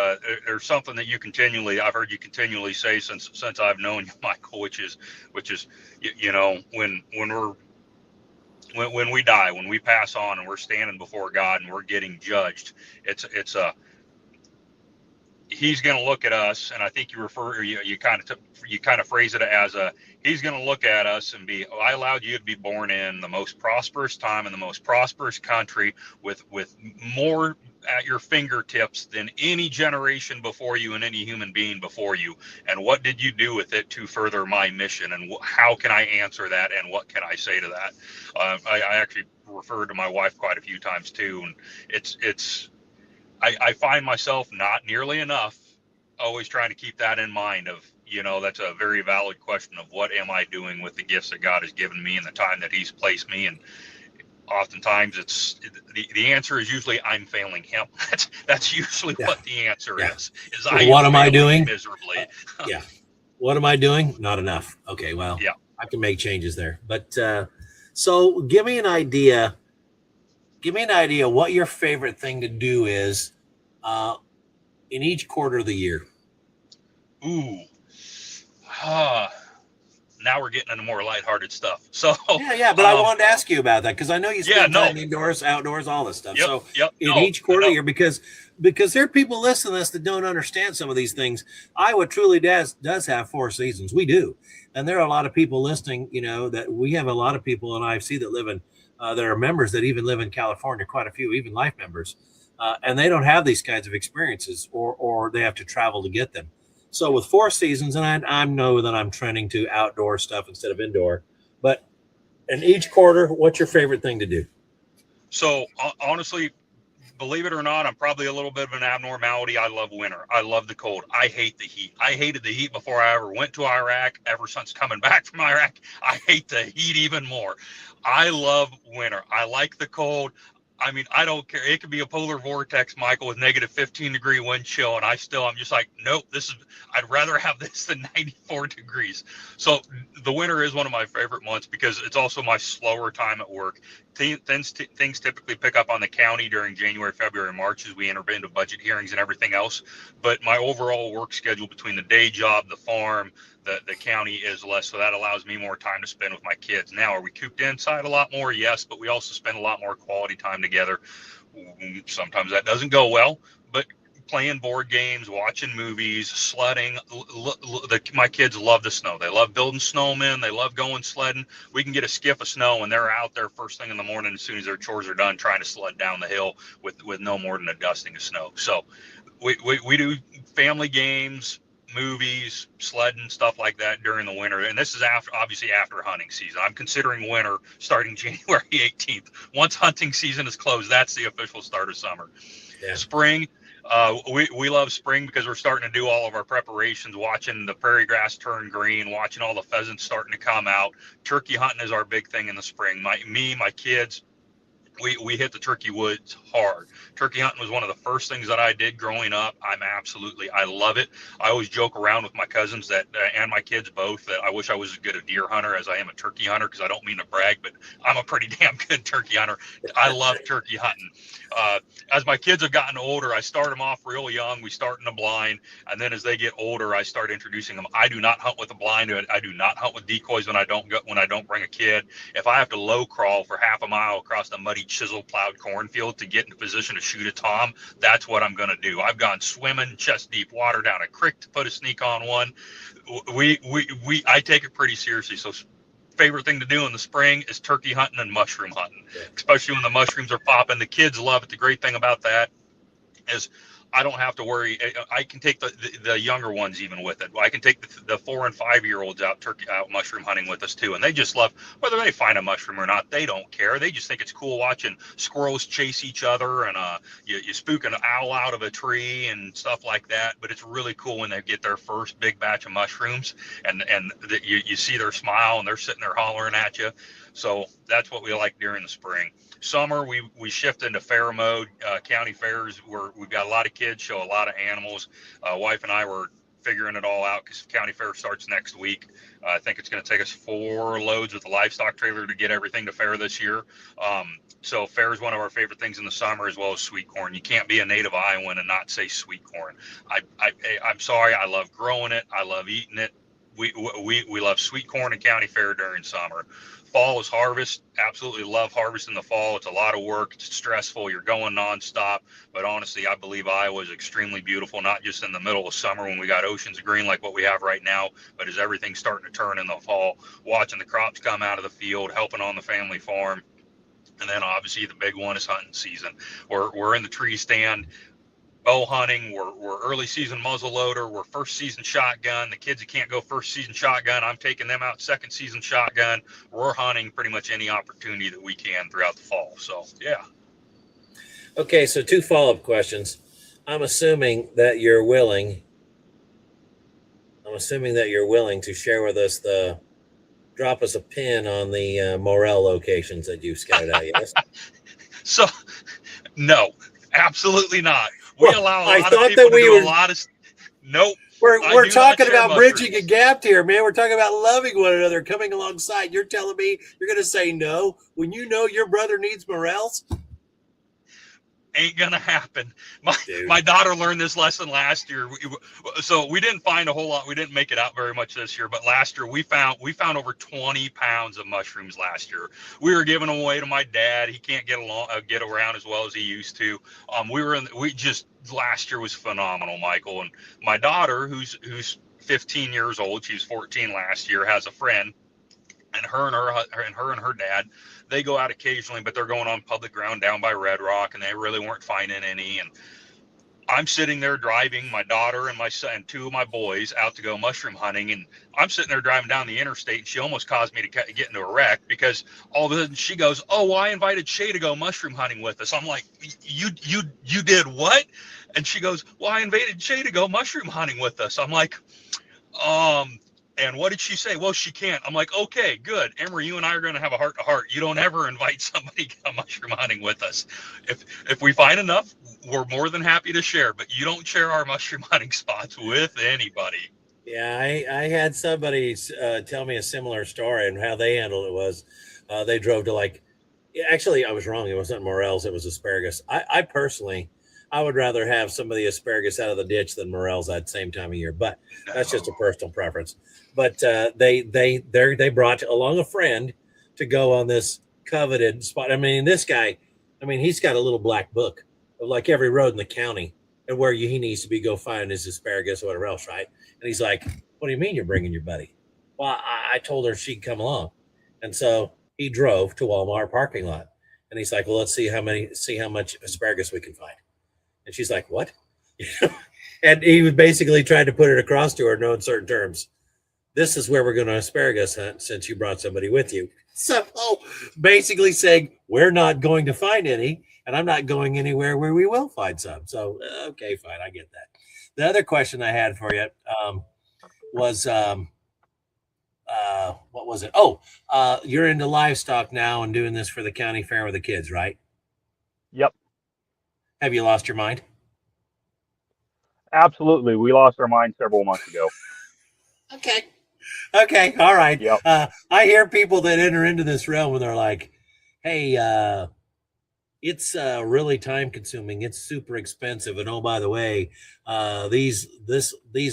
something that I've heard you continually say since I've known you, Michael, which is you know, when we die, when we pass on and we're standing before God and we're getting judged, He's going to look at us, and I think you kind of phrase it as He's going to look at us and be, "Oh, I allowed you to be born in the most prosperous time in the most prosperous country with more at your fingertips than any generation before you and any human being before you. And what did you do with it to further my mission? And how can I answer that? And what can I say to that?" I actually referred to my wife quite a few times too, and I find myself not nearly enough always trying to keep that in mind of, that's a very valid question of what am I doing with the gifts that God has given me and the time that He's placed me. And oftentimes the answer is usually I'm failing Him. That's usually what the answer is what am I doing miserably. What am I doing? Not enough. Okay. Well, I can make changes there, but so give me an idea what your favorite thing to do is in each quarter of the year. Ooh. Now we're getting into more lighthearted stuff. So but I wanted to ask you about that because I know you spend time indoors, outdoors, all this stuff. Each quarter of the year, because there are people listening to this that don't understand some of these things. Iowa truly does have 4 seasons. We do. And there are a lot of people listening, that we have a lot of people in IFC that live in there are members that even live in California, quite a few, even life members, and they don't have these kinds of experiences, or they have to travel to get them. So with 4 seasons, and I know that I'm trending to outdoor stuff instead of indoor, but in each quarter, what's your favorite thing to do? So honestly, believe it or not, I'm probably a little bit of an abnormality. I love winter. I love the cold. I hate the heat. I hated the heat before I ever went to Iraq. Ever since coming back from Iraq, I hate the heat even more. I love winter. I like the cold. I mean, I don't care. It could be a polar vortex, Michael, with negative 15-degree wind chill, and I'm just like, nope, I'd rather have this than 94 degrees. So the winter is one of my favorite months because it's also my slower time at work. Things typically pick up on the county during January, February, March as we enter into budget hearings and everything else. But my overall work schedule between the day job, the farm, the county is less, so that allows me more time to spend with my kids. Now, are we cooped inside a lot more? Yes, but we also spend a lot more quality time together. Sometimes that doesn't go well, but playing board games, watching movies, sledding. My kids love the snow. They love building snowmen. They love going sledding. We can get a skiff of snow, and they're out there first thing in the morning as soon as their chores are done, trying to sled down the hill with no more than a dusting of snow. So we do family games, movies, sledding, stuff like that during the winter. And this is obviously after hunting season. I'm considering winter starting January 18th. Once hunting season is closed, that's the official start of summer. Yeah. Spring. We love spring because we're starting to do all of our preparations, watching the prairie grass turn green, watching all the pheasants starting to come out. Turkey hunting is our big thing in the spring. My kids, we hit the turkey woods hard. Turkey hunting was one of the first things that I did growing up. I love it. I always joke around with my cousins that and my kids both that I wish I was as good a deer hunter as I am a turkey hunter, because I don't mean to brag, but I'm a pretty damn good turkey hunter. I love turkey hunting. As my kids have gotten older, I start them off real young. We start in the blind, and then as they get older, I start introducing them. I do not hunt with a blind. I do not hunt with decoys when I don't bring a kid. If I have to low crawl for half a mile across the muddy chisel plowed cornfield to get in position to shoot a tom, that's what I'm going to do. I've gone swimming chest deep water down a creek to put a sneak on one. I take it pretty seriously. So favorite thing to do in the spring is turkey hunting and mushroom hunting, especially when the mushrooms are popping. The kids love it. The great thing about that is I don't have to worry. I can take the younger ones even with it. I can take the 4 and 5 year olds out mushroom hunting with us too, and they just love whether they find a mushroom or not. They don't care. They just think it's cool watching squirrels chase each other, and you spook an owl out of a tree and stuff like that. But it's really cool when they get their first big batch of mushrooms, and you see their smile and they're sitting there hollering at you. So that's what we like during the spring. Summer, we shift into fair mode. County fairs, we've got a lot of kids, show a lot of animals. Wife and I were figuring it all out because county fair starts next week. I think it's going to take us 4 loads with the livestock trailer to get everything to fair this year. So fair is one of our favorite things in the summer, as well as sweet corn. You can't be a native Iowan and not say sweet corn. I'm sorry, I love growing it. I love eating it. We love sweet corn and county fair during summer. Fall is harvest. Absolutely love harvest in the fall. It's a lot of work. It's stressful. You're going nonstop. But honestly, I believe Iowa is extremely beautiful, not just in the middle of summer when we got oceans of green like what we have right now, but as everything's starting to turn in the fall, watching the crops come out of the field, helping on the family farm. And then obviously the big one is hunting season. We're in the tree stand, bow hunting, we're early season muzzle loader, we're first season shotgun. The kids that can't go first season shotgun, I'm taking them out second season shotgun. We're hunting pretty much any opportunity that we can throughout the fall. So yeah. Okay, so 2 follow-up questions. I'm assuming that you're willing to share with us drop us a pin on the morel locations that you've scouted out, yes? So no, absolutely not. We allow a lot of people to do a lot of. Nope. We're talking about bridging a gap here, man. We're talking about loving one another, coming alongside. You're telling me you're going to say no when you know your brother needs morels? Ain't gonna happen. My daughter learned this lesson last year. So we didn't find a whole lot. We didn't make it out very much this year, but last year we found over 20 pounds of mushrooms last year. We were giving them away to my dad. He can't get around as well as he used to. Last year was phenomenal, Michael. And my daughter, who's 15 years old, she was 14 last year, has a friend, and her and her dad, they go out occasionally, but they're going on public ground down by Red Rock, and they really weren't finding any. And I'm sitting there driving my daughter and my son and 2 of my boys out to go mushroom hunting, and I'm sitting there driving down the interstate, and she almost caused me to get into a wreck because all of a sudden she goes, "Oh, well, I invited Shay to go mushroom hunting with us." I'm like, "You did what?" And she goes, "Well, I invited Shay to go mushroom hunting with us." I'm like, and what did she say? Well, she can't. I'm like, okay, good. Emery, you and I are going to have a heart to heart. You don't ever invite somebody to go mushroom hunting with us. If we find enough, we're more than happy to share, but you don't share our mushroom hunting spots with anybody. Yeah, I had somebody tell me a similar story, and how they handled it was they drove to actually, I was wrong. It wasn't morels. It was asparagus. I personally, I would rather have some of the asparagus out of the ditch than morels at the same time of year, but that's just a personal preference. But they brought along a friend to go on this coveted spot. I mean, this guy, I mean, he's got a little black book of like every road in the county and where he needs to be go find his asparagus or whatever else, right? And he's like, "What do you mean you're bringing your buddy?" Well, I told her she'd come along, and so he drove to Walmart parking lot, and he's like, "Well, let's see how much asparagus we can find." And she's like, "What?" And he would basically try to put it across to her in no uncertain terms. This is where we're going to asparagus hunt since you brought somebody with you. So basically saying, we're not going to find any, and I'm not going anywhere where we will find some. So, okay, fine. I get that. The other question I had for you was, what was it? Oh, you're into livestock now and doing this for the county fair with the kids, right? Yep. Have you lost your mind? Absolutely. We lost our mind several months ago. Okay. Okay. All right. Yep. I hear people that enter into this realm and they're like, hey, it's really time consuming. It's super expensive. And oh, by the way, these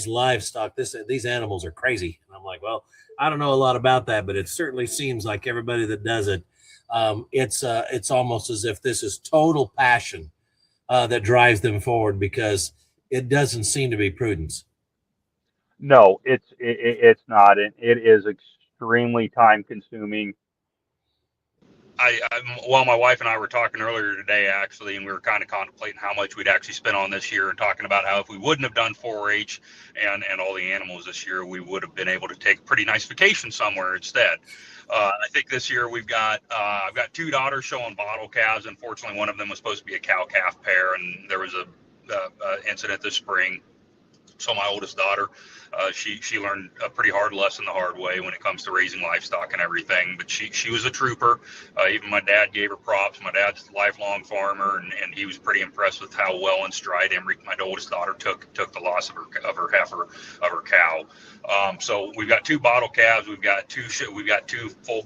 livestock, these animals are crazy. And I'm like, well, I don't know a lot about that, but it certainly seems like everybody that does it, it's almost as if this is total passion that drives them forward, because it doesn't seem to be prudence. No, it's not. It is extremely time consuming. Well, my wife and I were talking earlier today, actually, and we were kind of contemplating how much we'd actually spend on this year, and talking about how if we wouldn't have done 4-H and all the animals this year, we would have been able to take a pretty nice vacation somewhere instead. I think this year I've got 2 daughters showing bottle calves. Unfortunately, one of them was supposed to be a cow-calf pair, and there was a incident this spring. So my oldest daughter, she learned a pretty hard lesson the hard way when it comes to raising livestock and everything. But she was a trooper. Even my dad gave her props. My dad's a lifelong farmer, and he was pretty impressed with how well in stride my oldest daughter took the loss of her heifer, of her cow. So we've got 2 bottle calves. We've got 2 full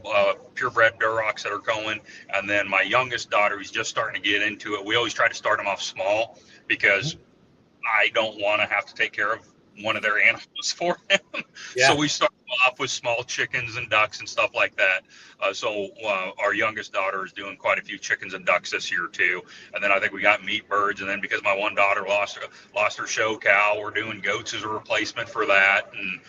purebred Durocs that are going, and then my youngest daughter is just starting to get into it. We always try to start them off small, because I don't want to have to take care of one of their animals for them. Yeah. So we start off with small chickens and ducks and stuff like that. So our youngest daughter is doing quite a few chickens and ducks this year too. And then I think we got meat birds. And then because my one daughter lost her show cow, we're doing goats as a replacement for that. And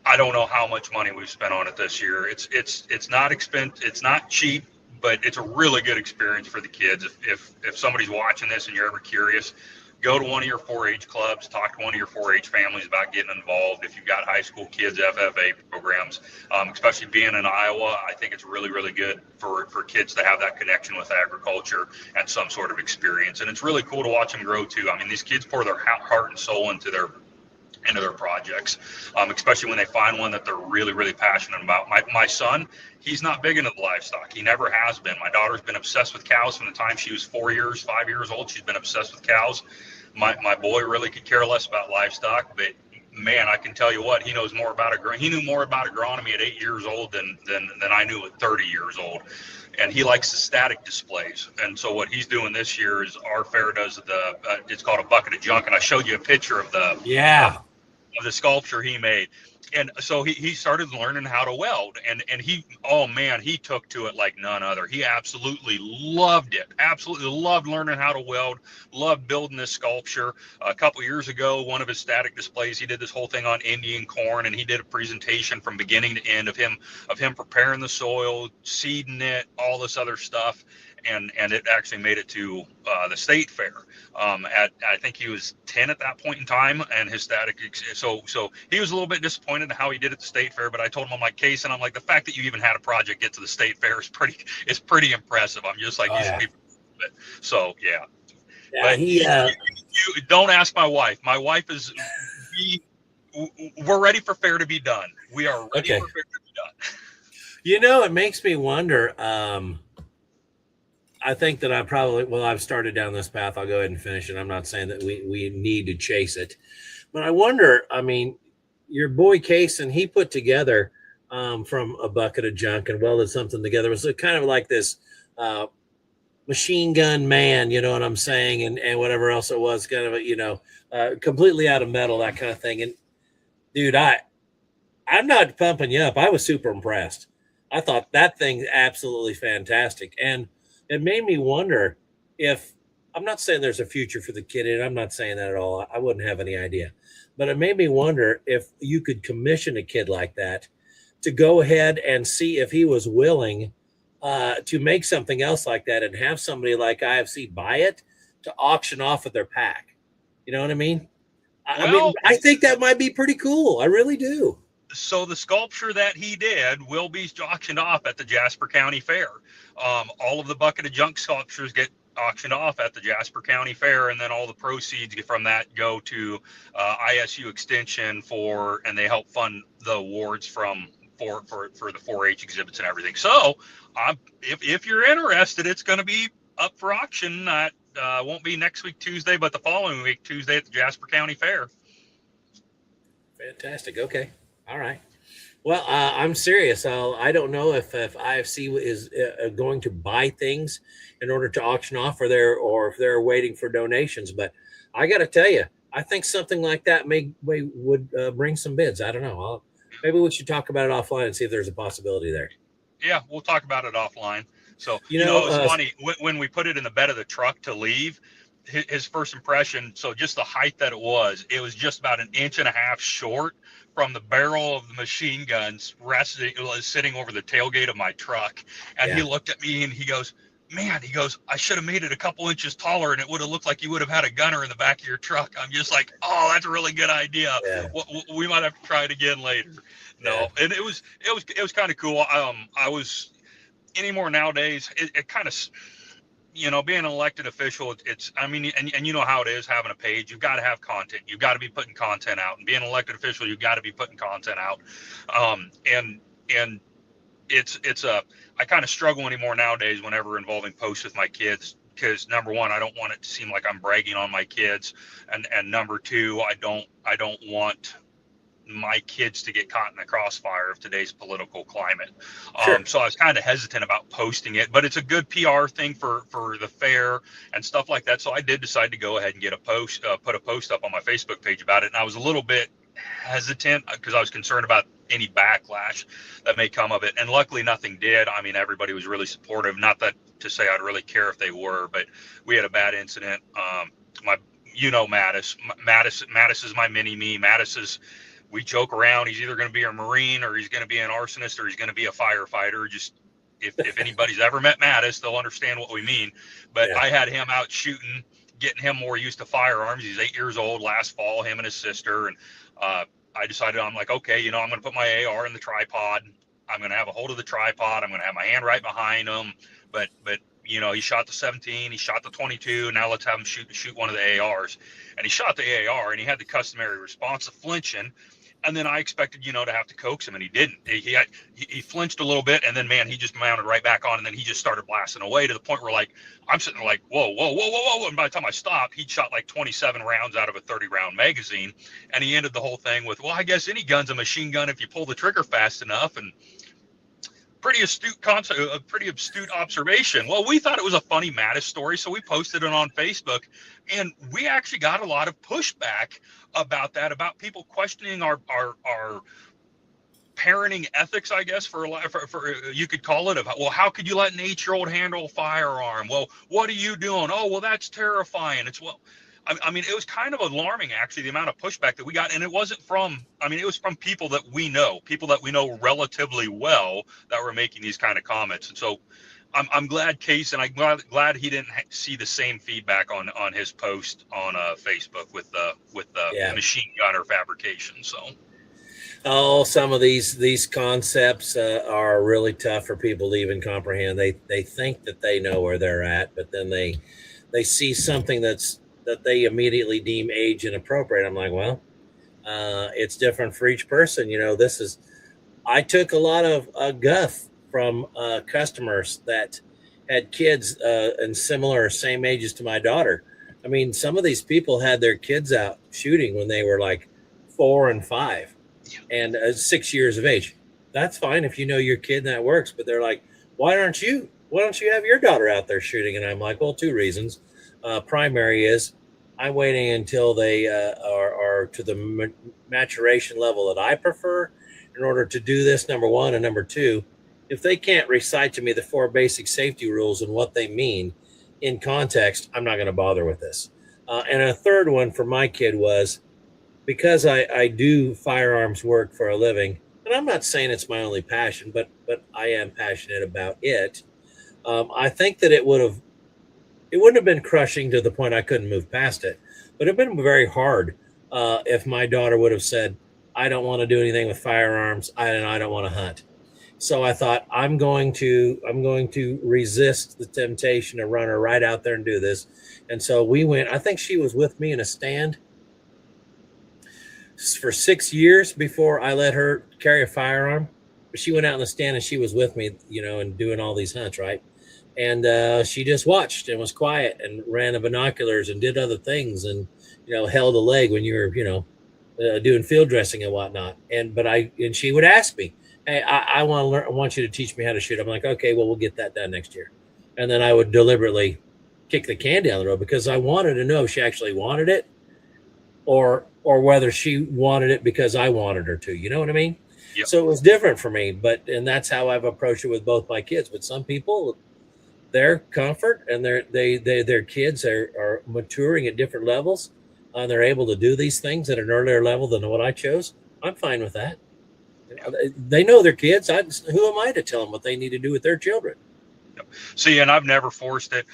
I don't know how much money we've spent on it this year. It's not expensive. It's not cheap, but it's a really good experience for the kids. If somebody's watching this and you're ever curious, go to one of your 4-H clubs, talk to one of your 4-H families about getting involved. If you've got high school kids, FFA programs, especially being in Iowa, I think it's really, really good for kids to have that connection with agriculture and some sort of experience. And it's really cool to watch them grow too. I mean, these kids pour their heart and soul into their projects, especially when they find one that they're really, really passionate about. My son, he's not big into the livestock. He never has been. My daughter's been obsessed with cows from the time she was 5 years old. She's been obsessed with cows. My boy really could care less about livestock, but man, I can tell you what, he knows more about he knew more about agronomy at 8 years old than I knew at 30 years old. And he likes the static displays. And so what he's doing this year is our fair does it's called a bucket of junk. And I showed you a picture of the sculpture he made. And so he started learning how to weld, and he took to it like none other. He absolutely loved it. Absolutely loved learning how to weld, loved building this sculpture. A couple years ago, one of his static displays, he did this whole thing on Indian corn, and he did a presentation from beginning to end of him preparing the soil, seeding it, all this other stuff. And it actually made it to the state fair. I think he was 10 at that point in time, and his static. So he was a little bit disappointed in how he did at the state fair. But I told him, I'm like, Case, and I'm like, the fact that you even had a project get to the state fair is pretty impressive. I'm just like, so yeah. But you don't ask my wife. My wife is. We're ready for fair to be done. We are ready for fair to be done. You know, it makes me wonder. I think that I've started down this path. I'll go ahead and finish it. I'm not saying that we need to chase it, but I wonder, I mean, your boy Case, and he put together from a bucket of junk and welded something together. It was kind of like this machine gun man, you know what I'm saying, and whatever else it was, kind of completely out of metal, that kind of thing. And dude, I'm not pumping you up. I was super impressed. I thought that thing absolutely fantastic, and it made me wonder if I'm not saying there's a future for the kid, and I'm not saying that at all. I wouldn't have any idea, but it made me wonder if you could commission a kid like that to go ahead and see if he was willing to make something else like that and have somebody like IFC buy it to auction off of their pack. You know what I mean? I mean, I think that might be pretty cool. I really do. So the sculpture that he did will be auctioned off at the Jasper County Fair. All of the bucket of junk sculptures get auctioned off at the Jasper County Fair, and then all the proceeds from that go to ISU Extension and they help fund the awards for the 4-H exhibits and everything. So if you're interested, it's going to be up for auction. Won't be next week Tuesday, but the following week Tuesday at the Jasper County Fair. Fantastic. Okay. All right. Well, I'm serious. I don't know if IFC is going to buy things in order to auction off, or if they're waiting for donations. But I got to tell you, I think something like that would bring some bids. I don't know. Maybe we should talk about it offline and see if there's a possibility there. Yeah, we'll talk about it offline. So it's funny when we put it in the bed of the truck to leave. His first impression, so just the height that it was just about 1.5 inches short from the barrel of the machine guns sitting over the tailgate of my truck. And He looked at me and he goes, man, I should have made it a couple inches taller and it would have looked like you would have had a gunner in the back of your truck. I'm just like, oh, that's a really good idea. Yeah. We might have to try it again later. No, and it was kind of cool. Anymore nowadays, it kind of, being an elected official, and you know how it is having a page. You've got to have content. You've got to be putting content out. And being an elected official, you've got to be putting content out. And I kind of struggle anymore nowadays whenever involving posts with my kids, because number one, I don't want it to seem like I'm bragging on my kids, and number two, I don't want my kids to get caught in the crossfire of today's political climate. Sure. So I was kind of hesitant about posting it, but it's a good PR thing for the fair and stuff like that. So I did decide to go ahead and get put a post up on my Facebook page about it. And I was a little bit hesitant because I was concerned about any backlash that may come of it. And luckily nothing did. I mean, everybody was really supportive. Not that to say I'd really care if they were, but we had a bad incident. Mattis is my mini-me. We joke around. He's either going to be a Marine or he's going to be an arsonist or he's going to be a firefighter. Just if anybody's ever met Mattis, they'll understand what we mean. But yeah. I had him out shooting, getting him more used to firearms. He's 8 years old last fall, him and his sister. And I decided, I'm like, okay, I'm going to put my AR in the tripod. I'm going to have a hold of the tripod. I'm going to have my hand right behind him. But he shot the 17, he shot the 22. Now let's have him shoot one of the ARs. And he shot the AR and he had the customary response of flinching. And then I expected, to have to coax him, and he didn't. He flinched a little bit, and then, man, he just mounted right back on, and then he just started blasting away to the point where, I'm sitting there like, whoa. And by the time I stopped, he'd shot 27 rounds out of a 30-round magazine, and he ended the whole thing with, well, I guess any gun's a machine gun if you pull the trigger fast enough, and pretty astute observation. Well, we thought it was a funny Mattis story, so we posted it on Facebook, and we actually got a lot of pushback about that, about people questioning our parenting ethics, I guess, for you could call it. Well, how could you let an 8-year-old handle a firearm? Well, what are you doing? Oh, well, that's terrifying. It was kind of alarming, actually, the amount of pushback that we got. And it was from people that we know relatively well that were making these kind of comments. And so I'm glad Case, and I'm glad he didn't see the same feedback on his post on Facebook with the machine gunner fabrication. So. Oh, some of these concepts are really tough for people to even comprehend. They think that they know where they're at, but then they see something that they immediately deem age inappropriate. I'm like, well, it's different for each person. I took a lot of guff from customers that had kids and similar same ages to my daughter. I mean, some of these people had their kids out shooting when they were 4 and 5 and 6 years of age. That's fine if you know your kid and that works, but they're like, why aren't you? why don't you have your daughter out there shooting? And I'm like, well, two reasons. Primary is I'm waiting until they are to the maturation level that I prefer in order to do this, number one. And number two, if they can't recite to me the 4 basic safety rules and what they mean in context, I'm not going to bother with this. And a third one for my kid was because I do firearms work for a living, and I'm not saying it's my only passion, but I am passionate about it. I think that it wouldn't have been crushing to the point I couldn't move past it, but it'd been very hard if my daughter would have said, I don't want to do anything with firearms, and I don't want to hunt. So I thought I'm going to resist the temptation to run her right out there and do this. And so we went, I think she was with me in a stand for 6 years before I let her carry a firearm. But she went out in the stand and she was with me, and doing all these hunts, right? And she just watched and was quiet and ran the binoculars and did other things and, held a leg when you were, doing field dressing and whatnot. And she would ask me, hey, I want to learn. I want you to teach me how to shoot. I'm like, okay, well, we'll get that done next year. And then I would deliberately kick the can down the road because I wanted to know if she actually wanted it or whether she wanted it because I wanted her to, you know what I mean? Yep. So it was different for me, and that's how I've approached it with both my kids. But some people, their comfort and their kids are maturing at different levels. And they're able to do these things at an earlier level than what I chose. I'm fine with that. They know their kids. Who am I to tell them what they need to do with their children? See, and I've never forced it.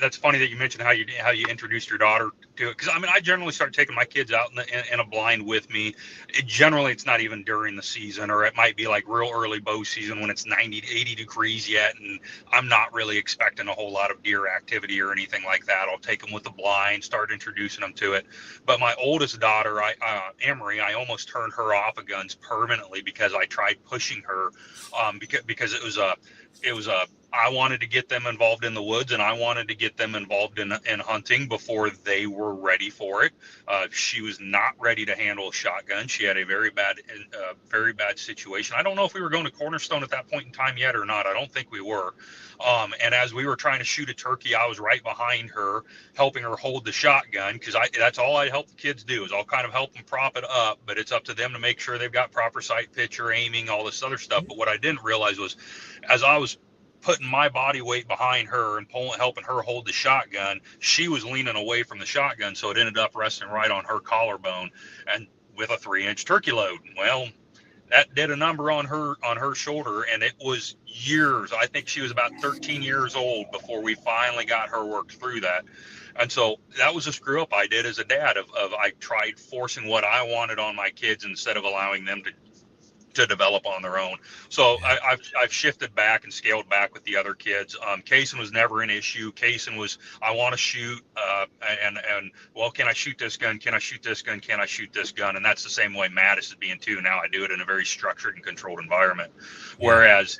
That's funny that you mentioned how you introduced your daughter to it, because I generally start taking my kids out in a blind with me. It's not even during the season, or it might be like real early bow season when it's 90 to 80 degrees yet, and I'm not really expecting a whole lot of deer activity or anything like that. I'll take them with the blind, start introducing them to it. But my oldest daughter, Emery, I almost turned her off of guns permanently because I tried pushing her, because it was I wanted to get them involved in the woods, and I wanted to get them involved in hunting before they were ready for it. She was not ready to handle a shotgun. She had a very bad situation. I don't know if we were going to Cornerstone at that point in time yet or not. I don't think we were. And as we were trying to shoot a turkey, I was right behind her, helping her hold the shotgun, because that's all I help the kids do is I'll kind of help them prop it up, but it's up to them to make sure they've got proper sight picture, aiming, all this other stuff. But what I didn't realize was, as I was putting my body weight behind her and helping her hold the shotgun, she was leaning away from the shotgun, so it ended up resting right on her collarbone, and with a 3-inch turkey load. Well, that did a number on her shoulder, and it was years. I think she was about 13 years old before we finally got her worked through that. And so that was a screw up I did as a dad of I tried forcing what I wanted on my kids instead of allowing them to develop on their own. So I've shifted back and scaled back with the other kids. Kaysen was never an issue. Kaysen was, I want to shoot, and well, can I shoot this gun? Can I shoot this gun? Can I shoot this gun? And that's the same way Mattis is being too. Now I do it in a very structured and controlled environment. Whereas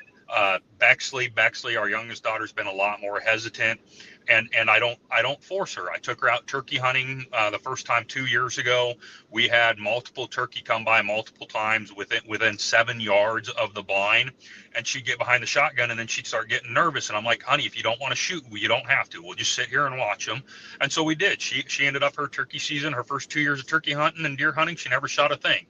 Bexley, our youngest daughter's been a lot more hesitant. And I don't force her. I took her out turkey hunting the first time 2 years ago. We had multiple turkey come by multiple times within 7 yards of the blind, and she'd get behind the shotgun, and then she'd start getting nervous. And I'm like, honey, if you don't want to shoot, you don't have to. We'll just sit here and watch them. And so we did. She ended up her turkey season, her first 2 years of turkey hunting and deer hunting, she never shot a thing.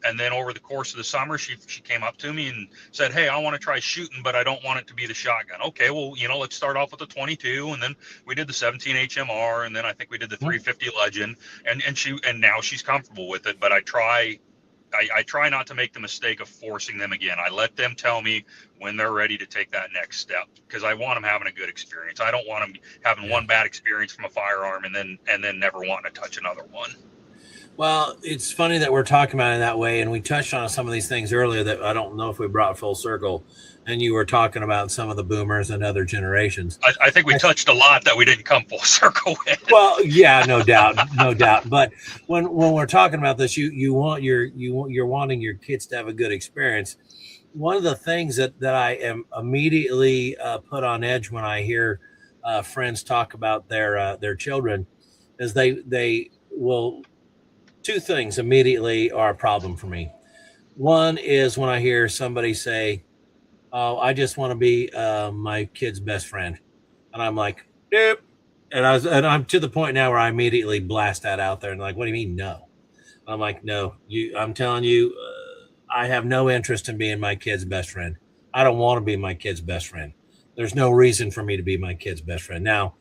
And then over the course of the summer, she came up to me and said, hey, I want to try shooting, but I don't want it to be the shotgun. Okay, well, let's start off with the 22, and then we did the 17 HMR, and then I think we did the 350 Legend, and now she's comfortable with it. But I try not to make the mistake of forcing them again. I let them tell me when they're ready to take that next step, because I want them having a good experience. I don't want them having one bad experience from a firearm and then never wanting to touch another one. Well, it's funny that we're talking about it that way, and we touched on some of these things earlier that I don't know if we brought full circle, and you were talking about some of the boomers and other generations. I think we touched a lot that we didn't come full circle with. Well, yeah, no doubt. But when we're talking about this, you're wanting your kids to have a good experience. One of the things that I am immediately put on edge when I hear friends talk about their children is they will. Two things immediately are a problem for me. One is when I hear somebody say, oh, I just want to be my kid's best friend. And I'm like, nope. And I'm to the point now where I immediately blast that out there and like, what do you mean no? I'm like, no, I'm telling you, I have no interest in being my kid's best friend. I don't want to be my kid's best friend. There's no reason for me to be my kid's best friend. Now,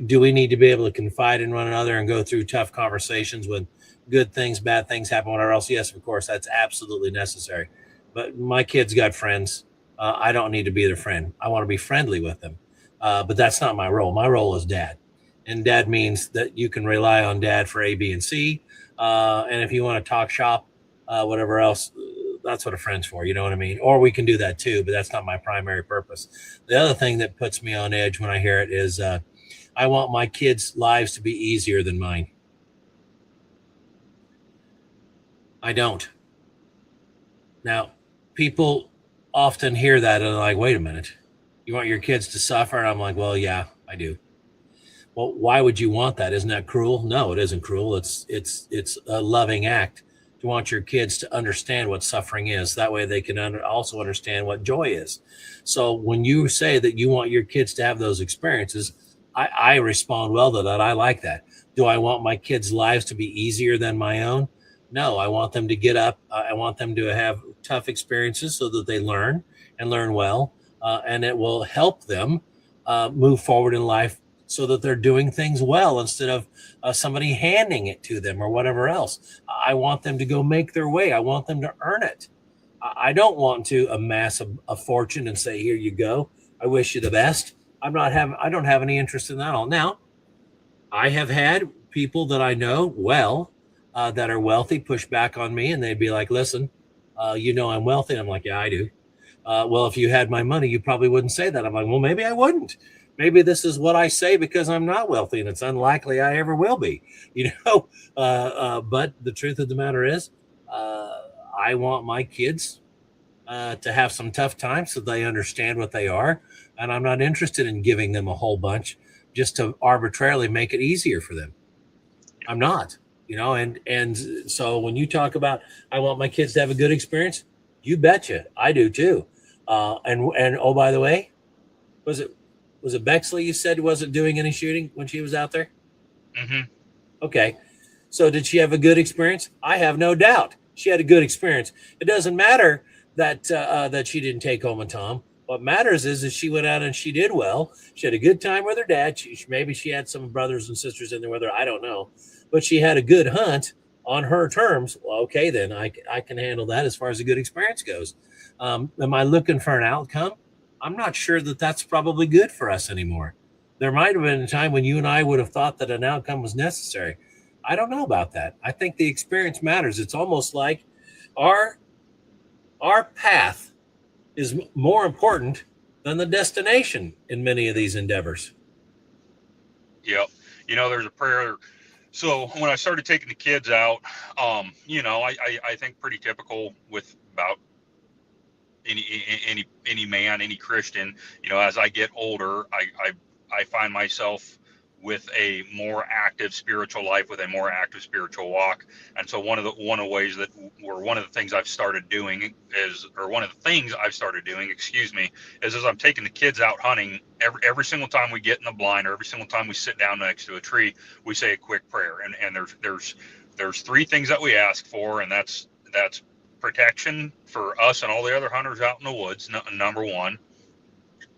do we need to be able to confide in one another and go through tough conversations when good things, bad things happen, whatever else? Yes, of course, that's absolutely necessary. But my kids got friends. I don't need to be their friend. I want to be friendly with them. But that's not my role. My role is dad. And dad means that you can rely on dad for A, B, and C. And if you want to talk shop, whatever else, that's what a friend's for. You know what I mean? Or we can do that too, but that's not my primary purpose. The other thing that puts me on edge when I hear it is I want my kids' lives to be easier than mine. I don't. Now, people often hear that and they're like, wait a minute, you want your kids to suffer? And I'm like, well, yeah, I do. Well, why would you want that? Isn't that cruel? No, it isn't cruel. It's a loving act to want your kids to understand what suffering is. That way they can also understand what joy is. So when you say that you want your kids to have those experiences, I respond well to that. I like that. Do I want my kids' lives to be easier than my own? No, I want them to get up. I want them to have tough experiences so that they learn and learn well. And it will help them move forward in life so that they're doing things well instead of somebody handing it to them or whatever else. I want them to go make their way. I want them to earn it. I don't want to amass a fortune and say, here you go. I wish you the best. I don't have any interest in that all. Now, I have had people that I know well that are wealthy push back on me and they'd be like, listen, I'm wealthy. And I'm like, yeah, I do. Well, if you had my money, you probably wouldn't say that. I'm like, well, maybe I wouldn't. Maybe this is what I say because I'm not wealthy and it's unlikely I ever will be, but the truth of the matter is I want my kids to have some tough times so they understand what they are. And I'm not interested in giving them a whole bunch just to arbitrarily make it easier for them. I'm not, and so when you talk about, I want my kids to have a good experience, you betcha. I do too. And oh, by the way, was it Bexley you said wasn't doing any shooting when she was out there? Mm-hmm. Okay. So did she have a good experience? I have no doubt she had a good experience. It doesn't matter that she didn't take home a Tom. What matters is she went out and she did well. She had a good time with her dad. Maybe she had some brothers and sisters in there with her. I don't know. But she had a good hunt on her terms. Well, okay, then I can handle that as far as a good experience goes. Am I looking for an outcome? I'm not sure that that's probably good for us anymore. There might have been a time when you and I would have thought that an outcome was necessary. I don't know about that. I think the experience matters. It's almost like our path is more important than the destination in many of these endeavors. Yep. There's a prayer. So when I started taking the kids out, I think pretty typical with about any man, any Christian, as I get older, I find myself with a more active spiritual life, with a more active spiritual walk. And so one of the things I've started doing is as I'm taking the kids out hunting, every single time we get in the blind or every single time we sit down next to a tree, we say a quick prayer. And there's three things that we ask for, and that's protection for us and all the other hunters out in the woods, number one.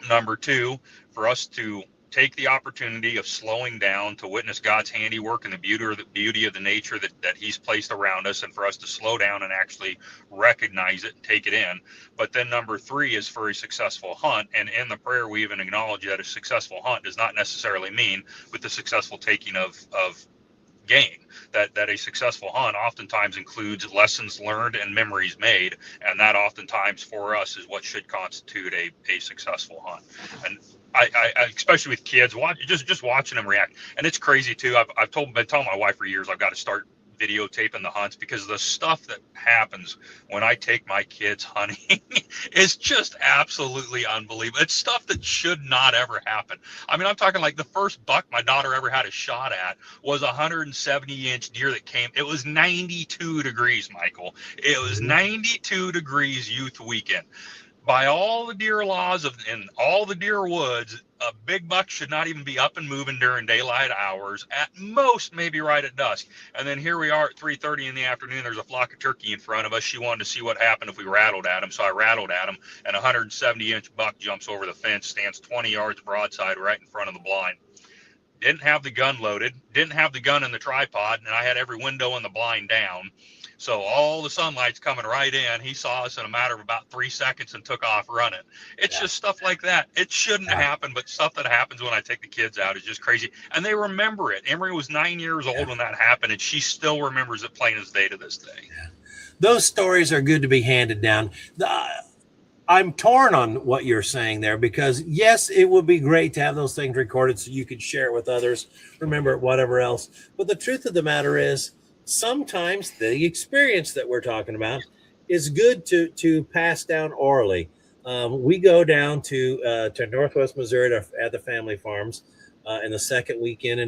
Number two, for us to take the opportunity of slowing down to witness God's handiwork and the beauty of the nature that he's placed around us, and for us to slow down and actually recognize it and take it in. But then number three is for a successful hunt. And in the prayer, we even acknowledge that a successful hunt does not necessarily mean with the successful taking of game, that a successful hunt oftentimes includes lessons learned and memories made, and that oftentimes for us is what should constitute a successful hunt. And I especially with kids, just watching them react. And it's crazy too. I've been telling my wife for years I've got to start videotaping the hunts, because the stuff that happens when I take my kids hunting is just absolutely unbelievable. It's stuff that should not ever happen. I mean, I'm talking like the first buck my daughter ever had a shot at was a 170-inch deer that came. It was 92 degrees, Michael. It was 92 degrees youth weekend. by all the deer laws in all the deer woods, a big buck should not even be up and moving during daylight hours. At most, maybe right at dusk. And then here we are at 3:30 in the afternoon. There's a flock of turkey in front of us. She wanted to see what happened if we rattled at him. So I rattled at him, and a 170-inch buck jumps over the fence, stands 20 yards broadside right in front of the blind. Didn't have the gun loaded, didn't have the gun in the tripod, and I had every window in the blind down. So all the sunlight's coming right in. He saw us in a matter of about 3 seconds and took off running. It's just stuff like that. It shouldn't happen, but stuff that happens when I take the kids out is just crazy. And they remember it. Emery was 9 years old when that happened, and she still remembers it plain as day to this day. Those stories are good to be handed down. I'm torn on what you're saying there, because yes, it would be great to have those things recorded so you could share it with others, remember it, whatever else. But the truth of the matter is, sometimes the experience that we're talking about is good to pass down orally. We go down to Northwest Missouri at the family farms in the second weekend in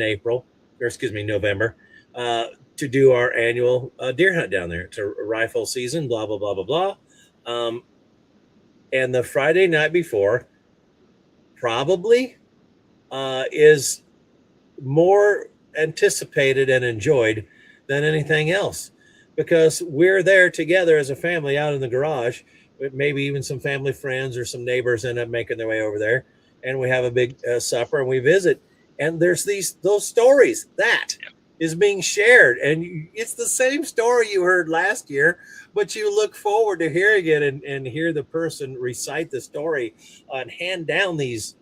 November, to do our annual deer hunt down there. It's a rifle season, blah, blah, blah, blah, blah. And the Friday night before probably is more anticipated and enjoyed than anything else, because we're there together as a family out in the garage. Maybe even some family friends or some neighbors end up making their way over there, and we have a big supper and we visit. And there's those stories that is being shared, and it's the same story you heard last year, but you look forward to hearing it and hear the person recite the story and hand down these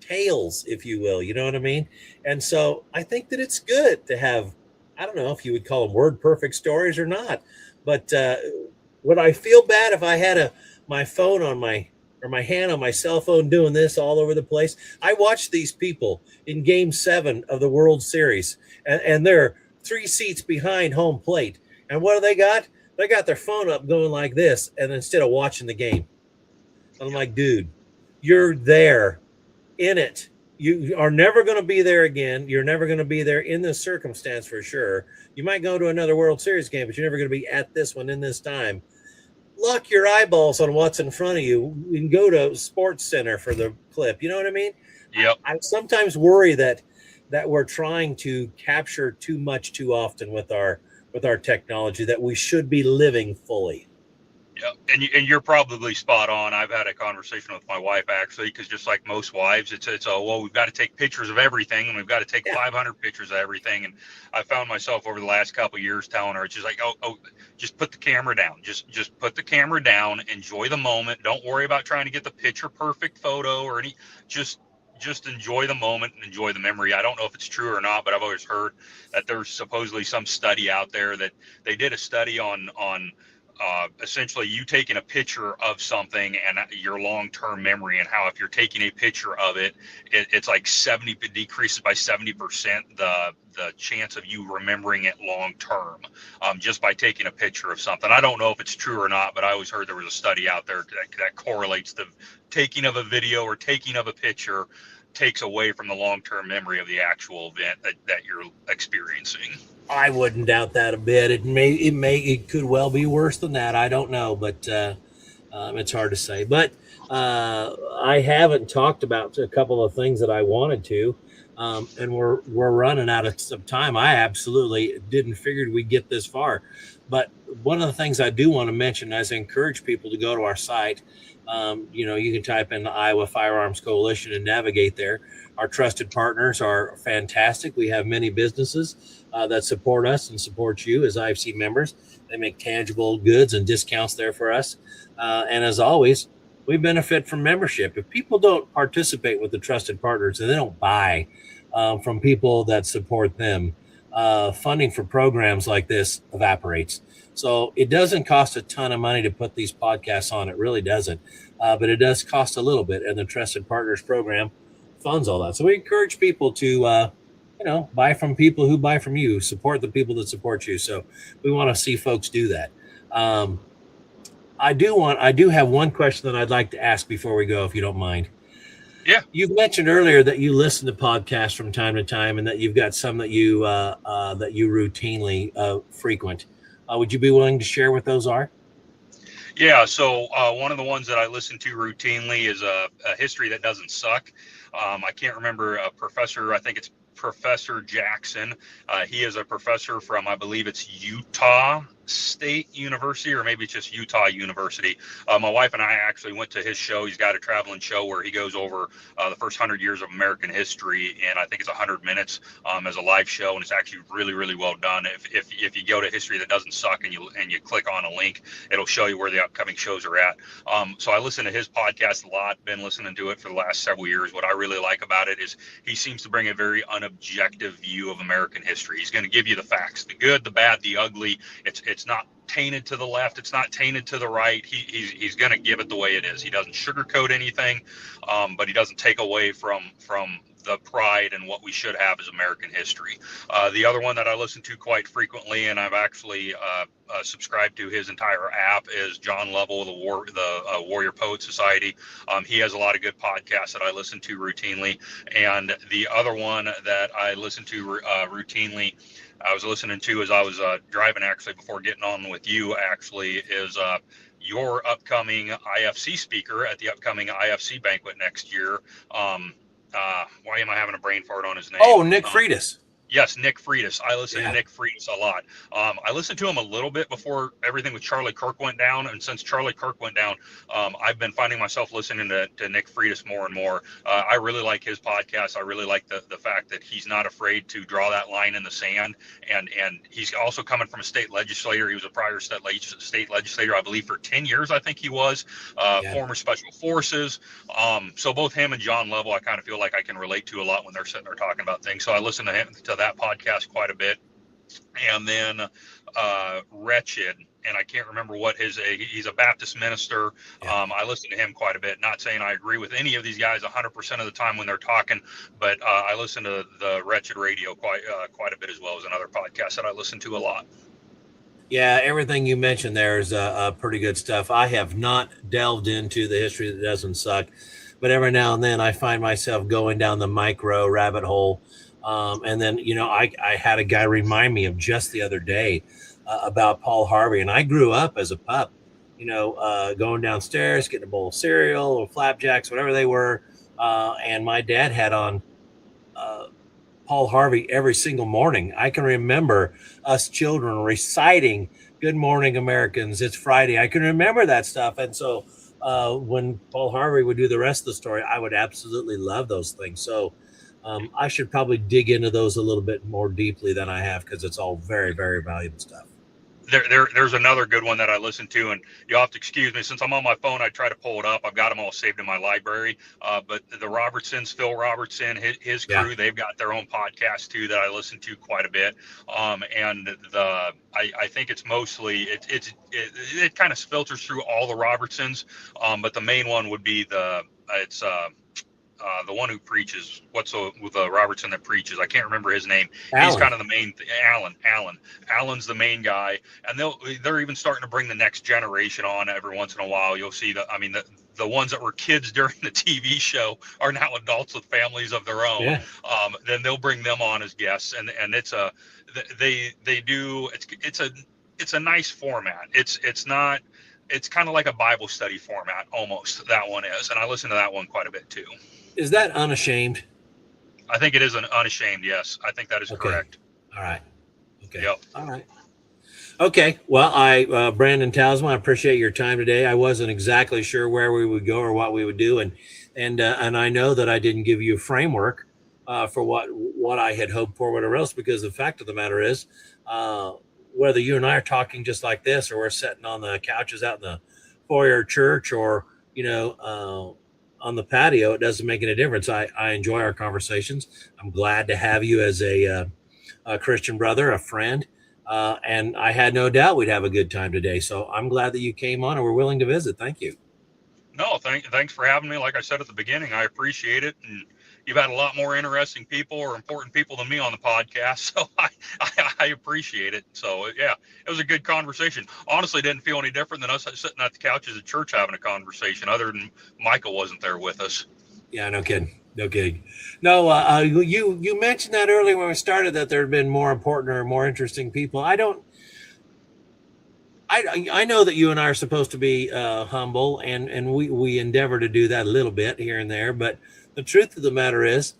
tales, if you will. You know what I mean? And so I think that it's good to have, I don't know if you would call them word perfect stories or not, but would I feel bad if I had my phone on my hand on my cell phone doing this all over the place? I watched these people in Game 7 of the World Series, and they're 3 seats behind home plate. And what do they got? They got their phone up going like this, and instead of watching the game. I'm like, dude, you're there in it. You are never going to be there again. You're never going to be there in this circumstance for sure. You might go to another World Series game, but you're never going to be at this one in this time. Lock your eyeballs on what's in front of you and go to Sports Center for the clip. You know what I mean? Yep. I sometimes worry that we're trying to capture too much too often with our technology that we should be living fully. Yeah, and you're probably spot on. I've had a conversation with my wife actually, because just like most wives, it's well, we've got to take pictures of everything, and we've got to take 500 pictures of everything. And I found myself over the last couple of years telling her, it's just like, oh, just put the camera down. Just put the camera down. Enjoy the moment. Don't worry about trying to get the picture perfect photo or any. Just enjoy the moment and enjoy the memory. I don't know if it's true or not, but I've always heard that there's supposedly some study out there that they did a study on essentially you taking a picture of something and your long-term memory, and how if you're taking a picture of it, it's like it decreases by 70% the chance of you remembering it long-term, just by taking a picture of something. I don't know if it's true or not, but I always heard there was a study out there that correlates the taking of a video or taking of a picture takes away from the long-term memory of the actual event that you're experiencing. I wouldn't doubt that a bit. It could well be worse than that. I don't know, but it's hard to say. But I haven't talked about a couple of things that I wanted to, and we're running out of time. I absolutely didn't figure we'd get this far. But one of the things I do want to mention is I encourage people to go to our site. You can type in the Iowa Firearms Coalition and navigate there. Our trusted partners are fantastic. We have many businesses that support us and support you as IFC members. They make tangible goods and discounts there for us. And as always, we benefit from membership. If people don't participate with the trusted partners and they don't buy from people that support them, funding for programs like this evaporates. So it doesn't cost a ton of money to put these podcasts on. It really doesn't. But it does cost a little bit. And the Trusted Partners program funds all that. So we encourage people to, buy from people who buy from you, support the people that support you. So we want to see folks do that. I do have one question that I'd like to ask before we go, if you don't mind. Yeah. You've mentioned earlier that you listen to podcasts from time to time, and that you've got some that you routinely frequent. Would you be willing to share what those are? Yeah, so one of the ones that I listen to routinely is a history that doesn't suck. I can't remember a professor. I think it's Professor Jackson. He is a professor from, I believe it's Utah State University, or maybe it's just Utah University. My wife and I actually went to his show. He's got a traveling show where he goes over the first 100 years of American history, and I think it's 100 minutes as a live show, and it's actually really, really well done. If you go to History That Doesn't Suck and you click on a link, it'll show you where the upcoming shows are at. So I listen to his podcast a lot, been listening to it for the last several years. What I really like about it is he seems to bring a very unobjective view of American history. He's going to give you the facts, the good, the bad, the ugly. It's not tainted to the left. It's not tainted to the right. He's going to give it the way it is. He doesn't sugarcoat anything, but he doesn't take away from the pride and what we should have as American history. The other one that I listen to quite frequently, and I've actually subscribed to his entire app, is John Lovell, the Warrior Poet Society. He has a lot of good podcasts that I listen to routinely. And the other one that I listen to routinely, I was listening to as I was driving actually before getting on with you actually, is your upcoming IFC speaker at the upcoming IFC banquet next year. Why am I having a brain fart on his name? Oh, Nick Freitas. Yes, Nick Freitas. I listen to Nick Freitas a lot. I listened to him a little bit before everything with Charlie Kirk went down. And since Charlie Kirk went down, I've been finding myself listening to Nick Freitas more and more. I really like his podcast. I really like the fact that he's not afraid to draw that line in the sand. And he's also coming from a state legislator. He was a prior state legislator, I believe, for 10 years, I think he was. Former special forces. So both him and John Lovell, I kind of feel like I can relate to a lot when they're sitting there talking about things. So I listen to him, to that podcast quite a bit. And then Wretched, and I can't remember what he's a Baptist minister. I listen to him quite a bit, not saying I agree with any of these guys 100% of the time when they're talking, but I listen to the Wretched Radio quite a bit, as well as another podcast that I listen to a lot. Yeah, everything you mentioned there is pretty good stuff. I have not delved into the History That Doesn't Suck, but every now and then I find myself going down the micro rabbit hole. And then, I had a guy remind me of just the other day about Paul Harvey. And I grew up as a pup, going downstairs, getting a bowl of cereal or flapjacks, whatever they were. And my dad had on Paul Harvey every single morning. I can remember us children reciting "Good Morning Americans, It's Friday." I can remember that stuff. And so when Paul Harvey would do the rest of the story, I would absolutely love those things. So I should probably dig into those a little bit more deeply than I have, because it's all very, very valuable stuff. There's another good one that I listen to, and you'll have to excuse me since I'm on my phone. I try to pull it up. I've got them all saved in my library. But the Robertsons, Phil Robertson, his crew, they've got their own podcast too that I listen to quite a bit. And I think it's mostly it kind of filters through all the Robertsons. But the main one would be the the one who preaches, with Robertson that preaches. I can't remember his name. Alan. He's kind of the main Alan's the main guy, and they're even starting to bring the next generation on every once in a while. You'll see the ones that were kids during the TV show are now adults with families of their own. Then they'll bring them on as guests, and it's a nice format. It's kind of like a Bible study format almost, that one is, and I listen to that one quite a bit too. Is that Unashamed? I think it is an Unashamed, yes. I think that is correct. All right. Okay. Yep. All right. Okay. Well, Brandon Talsma, I appreciate your time today. I wasn't exactly sure where we would go or what we would do, and I know that I didn't give you a framework for what I had hoped for, whatever else, because the fact of the matter is, whether you and I are talking just like this, or we're sitting on the couches out in the foyer church, or on the patio, it doesn't make any difference. I enjoy our conversations. I'm glad to have you as a Christian brother, a friend, and I had no doubt we'd have a good time today. So I'm glad that you came on and were willing to visit. Thank you. No, thanks for having me. Like I said at the beginning, I appreciate it, and you've had a lot more interesting people or important people than me on the podcast, so I appreciate it. So yeah, it was a good conversation. Honestly, didn't feel any different than us sitting at the couches at church having a conversation, other than Michael wasn't there with us. Yeah, no kidding. No, you mentioned that earlier when we started, that there had been more important or more interesting people. I I know that you and I are supposed to be humble, and we endeavor to do that a little bit here and there. But the truth of the matter is,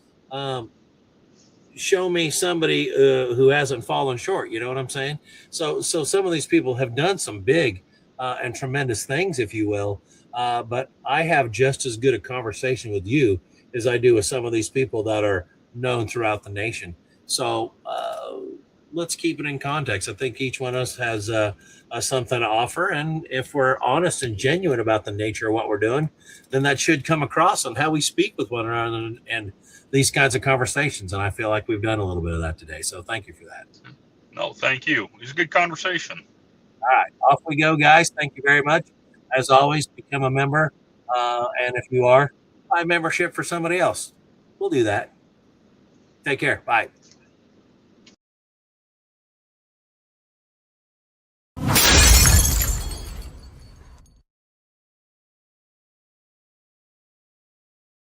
show me somebody who hasn't fallen short. You know what I'm saying? So some of these people have done some big and tremendous things, if you will. But I have just as good a conversation with you as I do with some of these people that are known throughout the nation. So let's keep it in context. I think each one of us has something to offer. And if we're honest and genuine about the nature of what we're doing, then that should come across on how we speak with one another and these kinds of conversations. And I feel like we've done a little bit of that today. So thank you for that. No, thank you. It was a good conversation. All right, off we go, guys. Thank you very much. As always, become a member. And if you are, buy membership for somebody else. We'll do that. Take care. Bye.